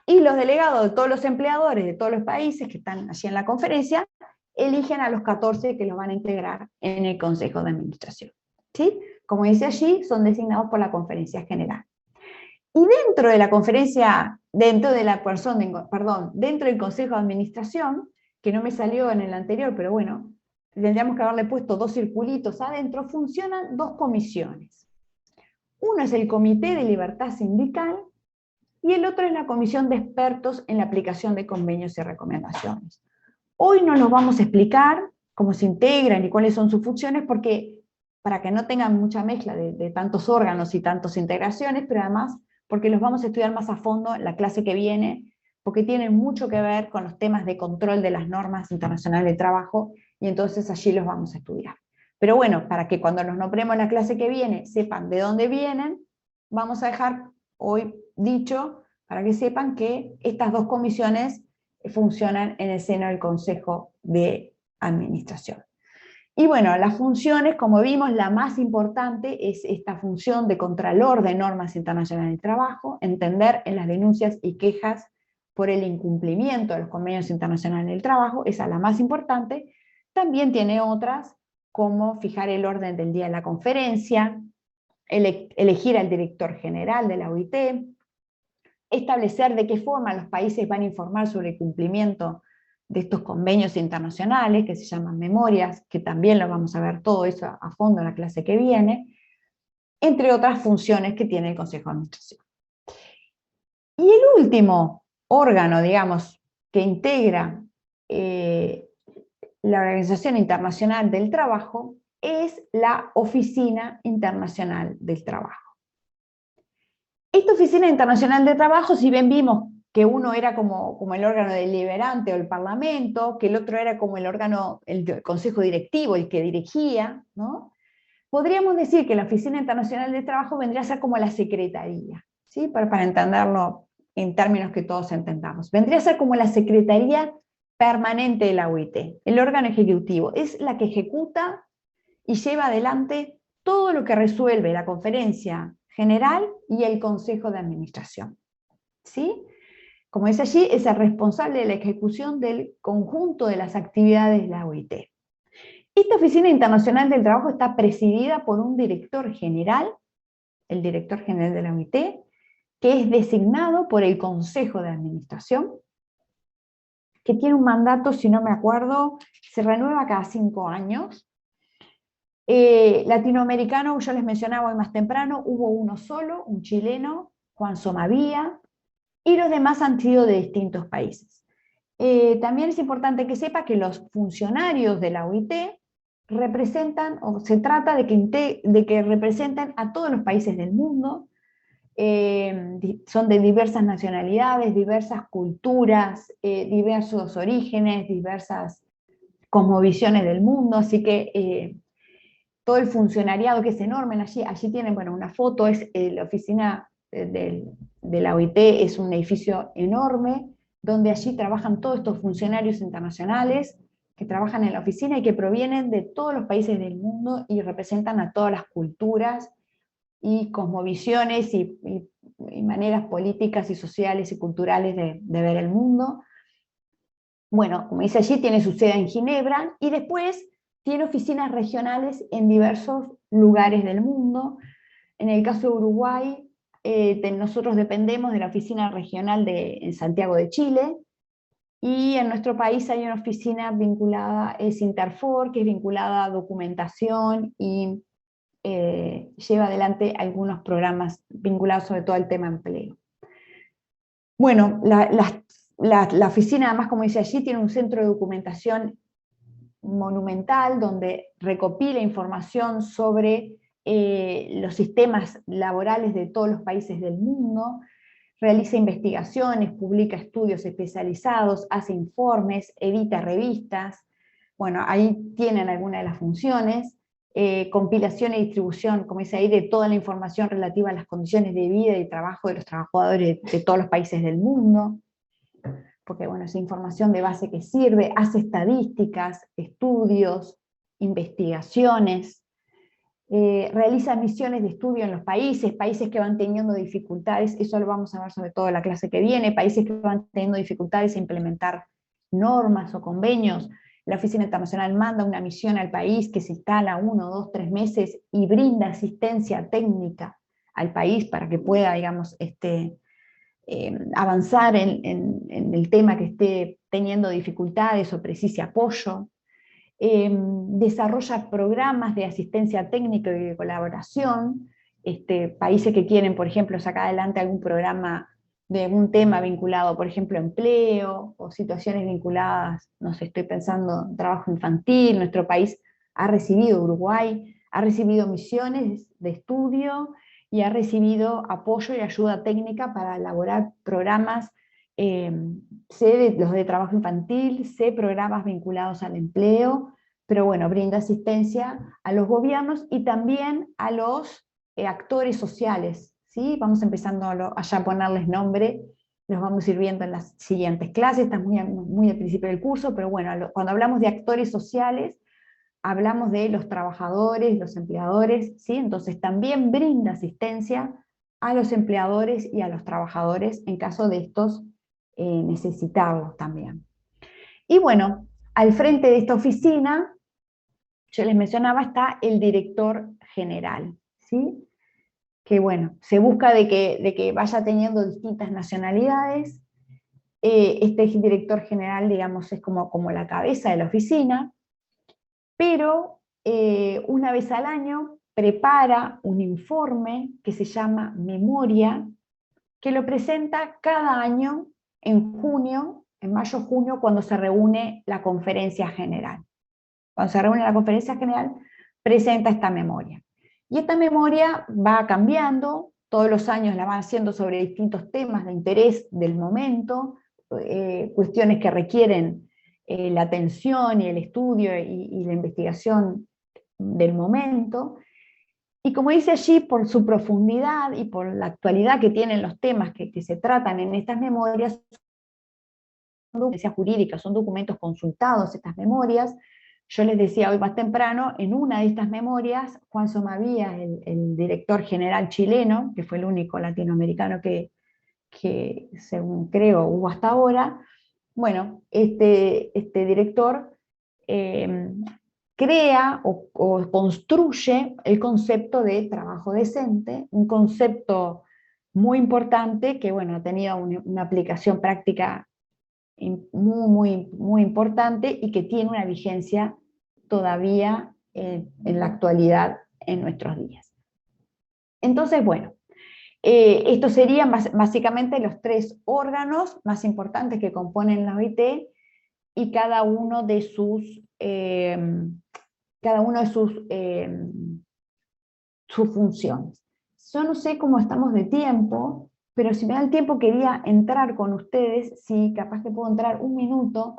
y los delegados de todos los empleadores de todos los países que están allí en la conferencia, eligen a los 14 que los van a integrar en el Consejo de Administración. ¿Sí? Como dice allí, son designados por la Conferencia General. Y dentro de la conferencia, dentro del Consejo de Administración, que no me salió en el anterior, pero bueno, tendríamos que haberle puesto 2 circulitos adentro, funcionan 2 comisiones. Uno es el Comité de Libertad Sindical, y el otro es la Comisión de Expertos en la Aplicación de Convenios y Recomendaciones. Hoy no los vamos a explicar cómo se integran y cuáles son sus funciones, porque para que no tengan mucha mezcla de tantos órganos y tantas integraciones, pero además porque los vamos a estudiar más a fondo en la clase que viene, porque tienen mucho que ver con los temas de control de las normas internacionales de trabajo, y entonces allí los vamos a estudiar. Pero bueno, para que cuando nos nombremos en la clase que viene sepan de dónde vienen, vamos a dejar hoy dicho, para que sepan que estas 2 comisiones funcionan en el seno del Consejo de Administración. Y bueno, las funciones, como vimos, la más importante es esta función de contralor de normas internacionales del trabajo, entender en las denuncias y quejas por el incumplimiento de los convenios internacionales del trabajo, esa es la más importante. También tiene otras, como fijar el orden del día de la conferencia, elegir al director general de la OIT, establecer de qué forma los países van a informar sobre el cumplimiento de estos convenios internacionales, que se llaman memorias, que también lo vamos a ver todo eso a fondo en la clase que viene, entre otras funciones que tiene el Consejo de Administración. Y el último órgano, digamos, que integra la Organización Internacional del Trabajo es la Oficina Internacional del Trabajo. Esta Oficina Internacional del Trabajo, si bien vimos que uno era como el órgano deliberante o el Parlamento, que el otro era como el órgano, el Consejo Directivo, el que dirigía, ¿no? Podríamos decir que la Oficina Internacional del Trabajo vendría a ser como la Secretaría, ¿sí? Para entenderlo en términos que todos entendamos. Vendría a ser como la Secretaría Permanente de la OIT, el órgano ejecutivo. Es la que ejecuta y lleva adelante todo lo que resuelve la Conferencia General y el Consejo de Administración. ¿Sí? Como dice allí, es el responsable de la ejecución del conjunto de las actividades de la OIT. Esta Oficina Internacional del Trabajo está presidida por un director general, el director general de la OIT, que es designado por el Consejo de Administración, que tiene un mandato, si no me acuerdo, se renueva cada 5 años. Latinoamericano, yo les mencionaba hoy más temprano, hubo uno solo, un chileno, Juan Somavía, y los demás han sido de distintos países. También es importante que sepa que los funcionarios de la OIT representan, o se trata de que representen a todos los países del mundo, son de diversas nacionalidades, diversas culturas, diversos orígenes, diversas cosmovisiones del mundo, así que todo el funcionariado, que es enorme, allí tienen, bueno, una foto, es la oficina de la OIT, es un edificio enorme, donde allí trabajan todos estos funcionarios internacionales, que trabajan en la oficina y que provienen de todos los países del mundo y representan a todas las culturas y cosmovisiones y maneras políticas y sociales y culturales de ver el mundo. Bueno, como dice allí, tiene su sede en Ginebra, y después tiene oficinas regionales en diversos lugares del mundo. En el caso de Uruguay, nosotros dependemos de la oficina regional en Santiago de Chile, y en nuestro país hay una oficina vinculada, es Interfor, que es vinculada a documentación y lleva adelante algunos programas vinculados sobre todo al tema empleo. Bueno, la oficina, además, como dice allí, tiene un centro de documentación monumental donde recopila información sobre los sistemas laborales de todos los países del mundo, realiza investigaciones, publica estudios especializados, hace informes, edita revistas. Bueno, ahí tienen algunas de las funciones. Compilación y distribución, como dice ahí, de toda la información relativa a las condiciones de vida y trabajo de los trabajadores de todos los países del mundo. porque bueno, es información de base que sirve, hace estadísticas, estudios, investigaciones, realiza misiones de estudio en los países que van teniendo dificultades, eso lo vamos a ver sobre todo en la clase que viene, países que van teniendo dificultades a implementar normas o convenios. La Oficina Internacional manda una misión al país que se instala 1, 2, 3 meses y brinda asistencia técnica al país para que pueda, digamos, avanzar en el tema que esté teniendo dificultades o precise apoyo. Desarrolla programas de asistencia técnica y de colaboración. Países que quieren, por ejemplo, sacar adelante algún programa de algún tema vinculado, por ejemplo, a empleo, o situaciones vinculadas, no sé, estoy pensando en trabajo infantil. Nuestro país ha recibido, Uruguay, ha recibido misiones de estudio y ha recibido apoyo y ayuda técnica para elaborar programas, sé los de trabajo infantil, sé programas vinculados al empleo, pero bueno, brinda asistencia a los gobiernos y también a los actores sociales, ¿sí? Vamos empezando a ya ponerles nombre, los vamos a ir viendo en las siguientes clases, está muy al principio del curso, pero bueno, cuando hablamos de actores sociales, hablamos de los trabajadores, los empleadores, ¿sí? Entonces también brinda asistencia a los empleadores y a los trabajadores en caso de estos necesitarlos también. Y bueno, al frente de esta oficina, yo les mencionaba, está el director general, ¿sí? Que bueno, se busca de que vaya teniendo distintas nacionalidades. Este director general, digamos, es como la cabeza de la oficina, pero una vez al año prepara un informe que se llama Memoria, que lo presenta cada año en junio, en mayo-junio, cuando se reúne la conferencia general. Cuando se reúne la conferencia general, presenta esta memoria. Y esta memoria va cambiando, todos los años la van haciendo sobre distintos temas de interés del momento, cuestiones que requieren la atención y el estudio y la investigación del momento. Y como dice allí, por su profundidad y por la actualidad que tienen los temas que se tratan en estas memorias, son documentos jurídicas, son documentos consultados estas memorias. Yo les decía hoy más temprano, en una de estas memorias, Juan Somavía, el director general chileno, que fue el único latinoamericano que según creo hubo hasta ahora, bueno, este director crea o construye el concepto de trabajo decente, un concepto muy importante que bueno, ha tenido una aplicación práctica muy importante y que tiene una vigencia todavía en la actualidad en nuestros días. Entonces, bueno, estos serían básicamente los 3 órganos más importantes que componen la OIT y cada uno de sus funciones. Yo no sé cómo estamos de tiempo, pero si me da el tiempo quería entrar con ustedes, sí, capaz que puedo entrar un minuto,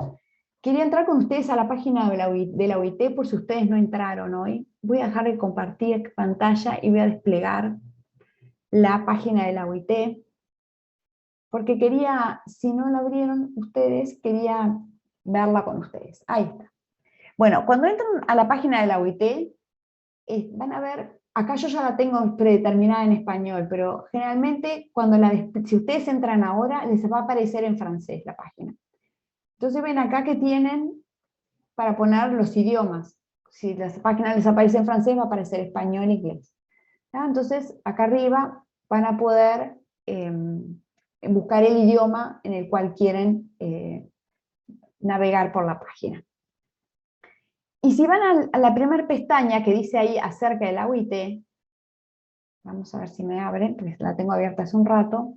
quería entrar con ustedes a la página de la OIT por si ustedes no entraron hoy. Voy a dejar de compartir pantalla y voy a desplegar la página de la OIT, porque quería, si no la abrieron ustedes, quería verla con ustedes. Ahí está. Bueno, cuando entran a la página de la OIT, van a ver, acá yo ya la tengo predeterminada en español, pero generalmente si ustedes entran ahora, les va a aparecer en francés la página. Entonces ven acá que tienen para poner los idiomas. Si la página les aparece en francés, va a aparecer español e inglés. ¿Ya? Entonces acá arriba van a poder buscar el idioma en el cual quieren navegar por la página. Y si van a la primera pestaña que dice ahí acerca de la OIT, vamos a ver si me abre, porque la tengo abierta hace un rato,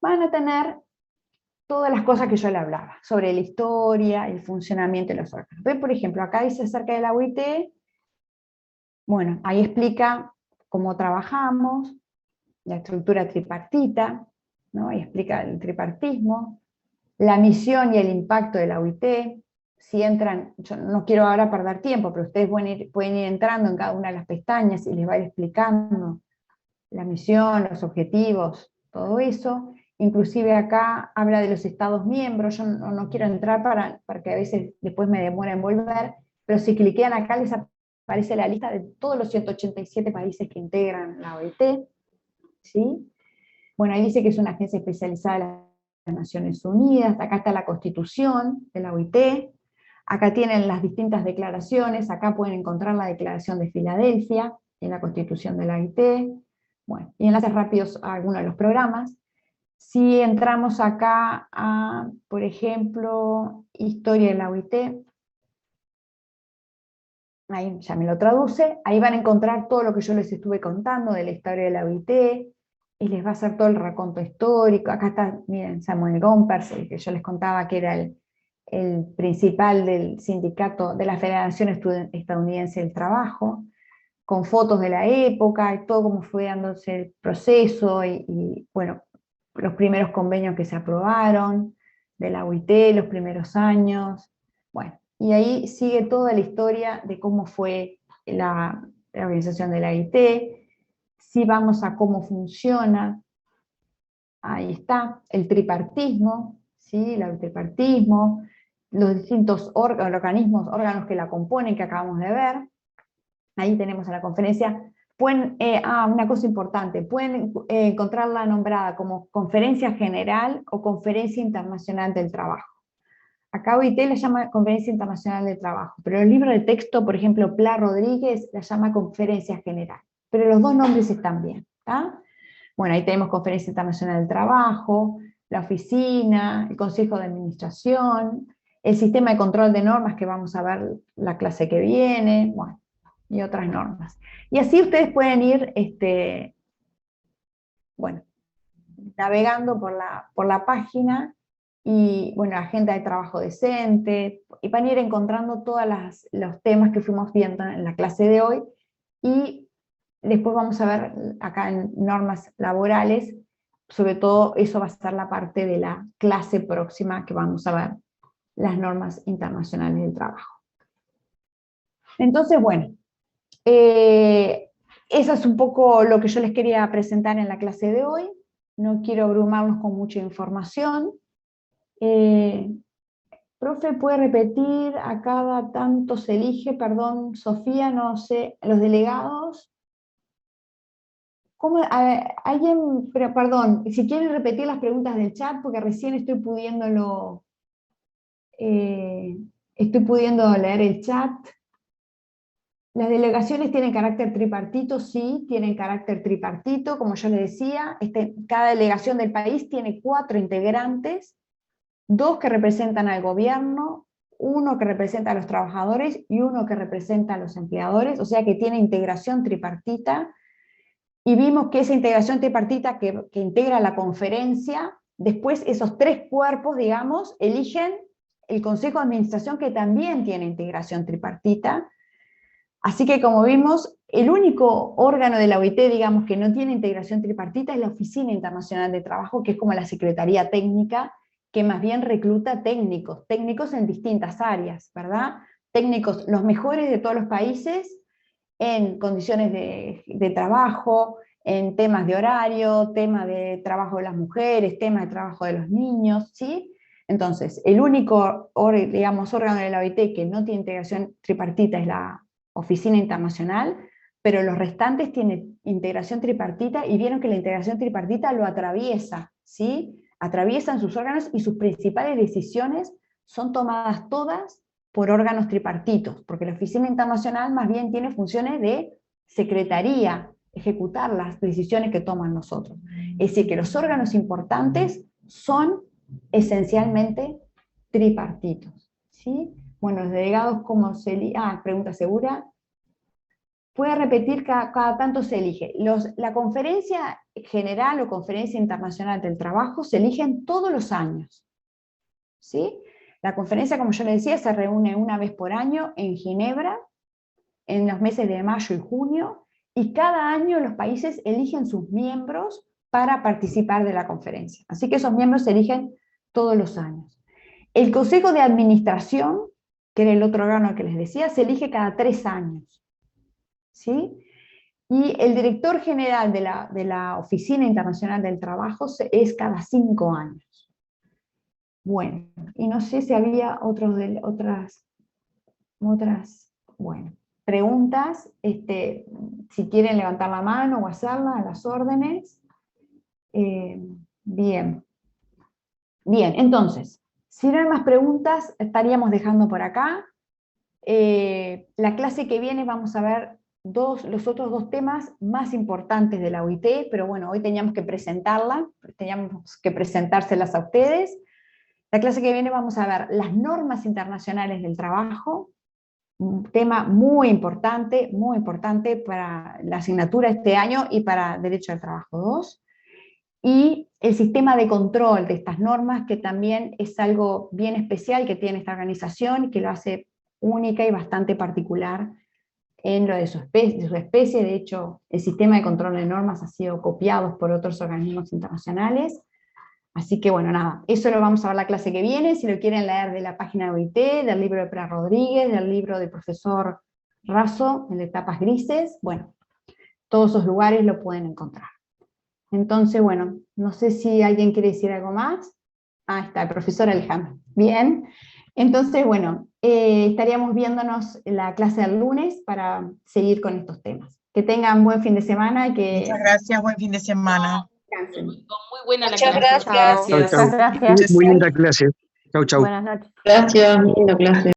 van a tener todas las cosas que yo le hablaba, sobre la historia, el funcionamiento de los órganos. ¿Ven? Por ejemplo, acá dice acerca de la OIT, bueno, ahí explica cómo trabajamos, la estructura tripartita, ¿no? Ahí explica el tripartismo, la misión y el impacto de la OIT. Si entran, yo no quiero ahora perder tiempo, pero ustedes pueden ir entrando en cada una de las pestañas y les va a ir explicando la misión, los objetivos, todo eso. inclusive acá habla de los Estados miembros, yo no quiero entrar para que a veces después me demora en volver, pero si cliquean acá les aparece la lista de todos los 187 países que integran la OIT, ¿sí? Bueno, ahí dice que es una agencia especializada de las Naciones Unidas, acá está la Constitución de la OIT, acá tienen las distintas declaraciones, acá pueden encontrar la Declaración de Filadelfia, en la Constitución de la OIT, bueno, y enlaces rápidos a algunos de los programas. Si entramos acá a, por ejemplo, Historia de la OIT, ahí ya me lo traduce, ahí van a encontrar todo lo que yo les estuve contando de la historia de la OIT, y les va a hacer todo el raconto histórico. Acá está, miren, Samuel Gompers, el que yo les contaba que era el principal del sindicato de la Federación Estadounidense del Trabajo, con fotos de la época, y todo cómo fue dándose el proceso, y bueno, los primeros convenios que se aprobaron, de la OIT, los primeros años, bueno, y ahí sigue toda la historia de cómo fue la organización de la OIT. Si vamos a cómo funciona, ahí está, el tripartismo, ¿sí? El tripartismo, los distintos órganos que la componen, que acabamos de ver. Ahí tenemos en la conferencia. Pueden, una cosa importante, pueden encontrarla nombrada como Conferencia General o Conferencia Internacional del Trabajo. Acá OIT la llama Conferencia Internacional del Trabajo, pero el libro de texto, por ejemplo, Pla Rodríguez, la llama Conferencia General. Pero los dos nombres están bien, ¿tá? Bueno, ahí tenemos Conferencia Internacional del Trabajo, la oficina, el Consejo de Administración, el sistema de control de normas que vamos a ver la clase que viene, bueno, y otras normas. Y así ustedes pueden ir, bueno, navegando por la página, y bueno, agenda de trabajo decente, y van a ir encontrando todos los temas que fuimos viendo en la clase de hoy, y después vamos a ver acá en normas laborales, sobre todo eso va a ser la parte de la clase próxima, que vamos a ver las normas internacionales del trabajo. Entonces, bueno, eso es un poco lo que yo les quería presentar en la clase de hoy. No quiero abrumarlos con mucha información. Profe, ¿puede repetir a cada tanto se elige? Perdón, Sofía, no sé, los delegados. ¿Cómo, alguien, pero, perdón, si quieren repetir las preguntas del chat, porque recién estoy pudiendo leer el chat. Las delegaciones tienen carácter tripartito, sí, tienen carácter tripartito, como yo les decía, cada delegación del país tiene 4 integrantes, 2 que representan al gobierno, 1 que representa a los trabajadores y 1 que representa a los empleadores, o sea que tiene integración tripartita, y vimos que esa integración tripartita que integra la conferencia, después esos 3 cuerpos, digamos, eligen el Consejo de Administración, que también tiene integración tripartita. Así que, como vimos, el único órgano de la OIT, digamos, que no tiene integración tripartita es la Oficina Internacional de Trabajo, que es como la Secretaría Técnica, que más bien recluta técnicos en distintas áreas, ¿verdad? Técnicos, los mejores de todos los países, en condiciones de trabajo, en temas de horario, tema de trabajo de las mujeres, tema de trabajo de los niños, ¿sí? Entonces, el único, digamos, órgano de la OIT que no tiene integración tripartita es la Oficina Internacional, pero los restantes tienen integración tripartita, y vieron que la integración tripartita lo atraviesa, ¿sí? Atraviesan sus órganos, y sus principales decisiones son tomadas todas por órganos tripartitos, porque la Oficina Internacional más bien tiene funciones de secretaría, ejecutar las decisiones que toman nosotros. Es decir, que los órganos importantes son esencialmente tripartitos, ¿sí? Bueno, los delegados, ¿cómo se elige? Pregunta segura. Puede repetir cada tanto se elige. La Conferencia General o Conferencia Internacional del Trabajo se eligen todos los años, ¿sí? La conferencia, como yo les decía, se reúne una vez por año en Ginebra, en los meses de mayo y junio, y cada año los países eligen sus miembros para participar de la conferencia. Así que esos miembros se eligen todos los años. El Consejo de Administración, que era el otro órgano que les decía, se elige cada 3 años, ¿sí? Y el director general de la Oficina Internacional del Trabajo es cada 5 años. Bueno, y no sé si había otras, bueno, preguntas, si quieren levantar la mano o hacerla a las órdenes. Bien. Bien, entonces, si no hay más preguntas, estaríamos dejando por acá. La clase que viene vamos a ver los otros 2 temas más importantes de la OIT, pero bueno, hoy teníamos que presentárselas a ustedes. La clase que viene vamos a ver las normas internacionales del trabajo, un tema muy importante para la asignatura este año y para Derecho al Trabajo 2, y el sistema de control de estas normas, que también es algo bien especial que tiene esta organización y que lo hace única y bastante particular en lo de su especie. De hecho, el sistema de control de normas ha sido copiado por otros organismos internacionales. Así que bueno, nada, eso lo vamos a ver la clase que viene. Si lo quieren leer de la página de OIT, del libro de Prat Rodríguez, del libro del profesor Razo, el de Tapas Grises, bueno, todos esos lugares lo pueden encontrar. Entonces, bueno, no sé si alguien quiere decir algo más. Ah, está, el profesor Alejandro. Bien, entonces, bueno, estaríamos viéndonos en la clase del lunes para seguir con estos temas. Que tengan buen fin de semana y que... Muchas gracias, buen fin de semana. Muy buena la Muchas clase. gracias. Chau, chau. Muchas gracias. Muy linda clase. Chau, chau. Buenas noches. Gracias, linda clase.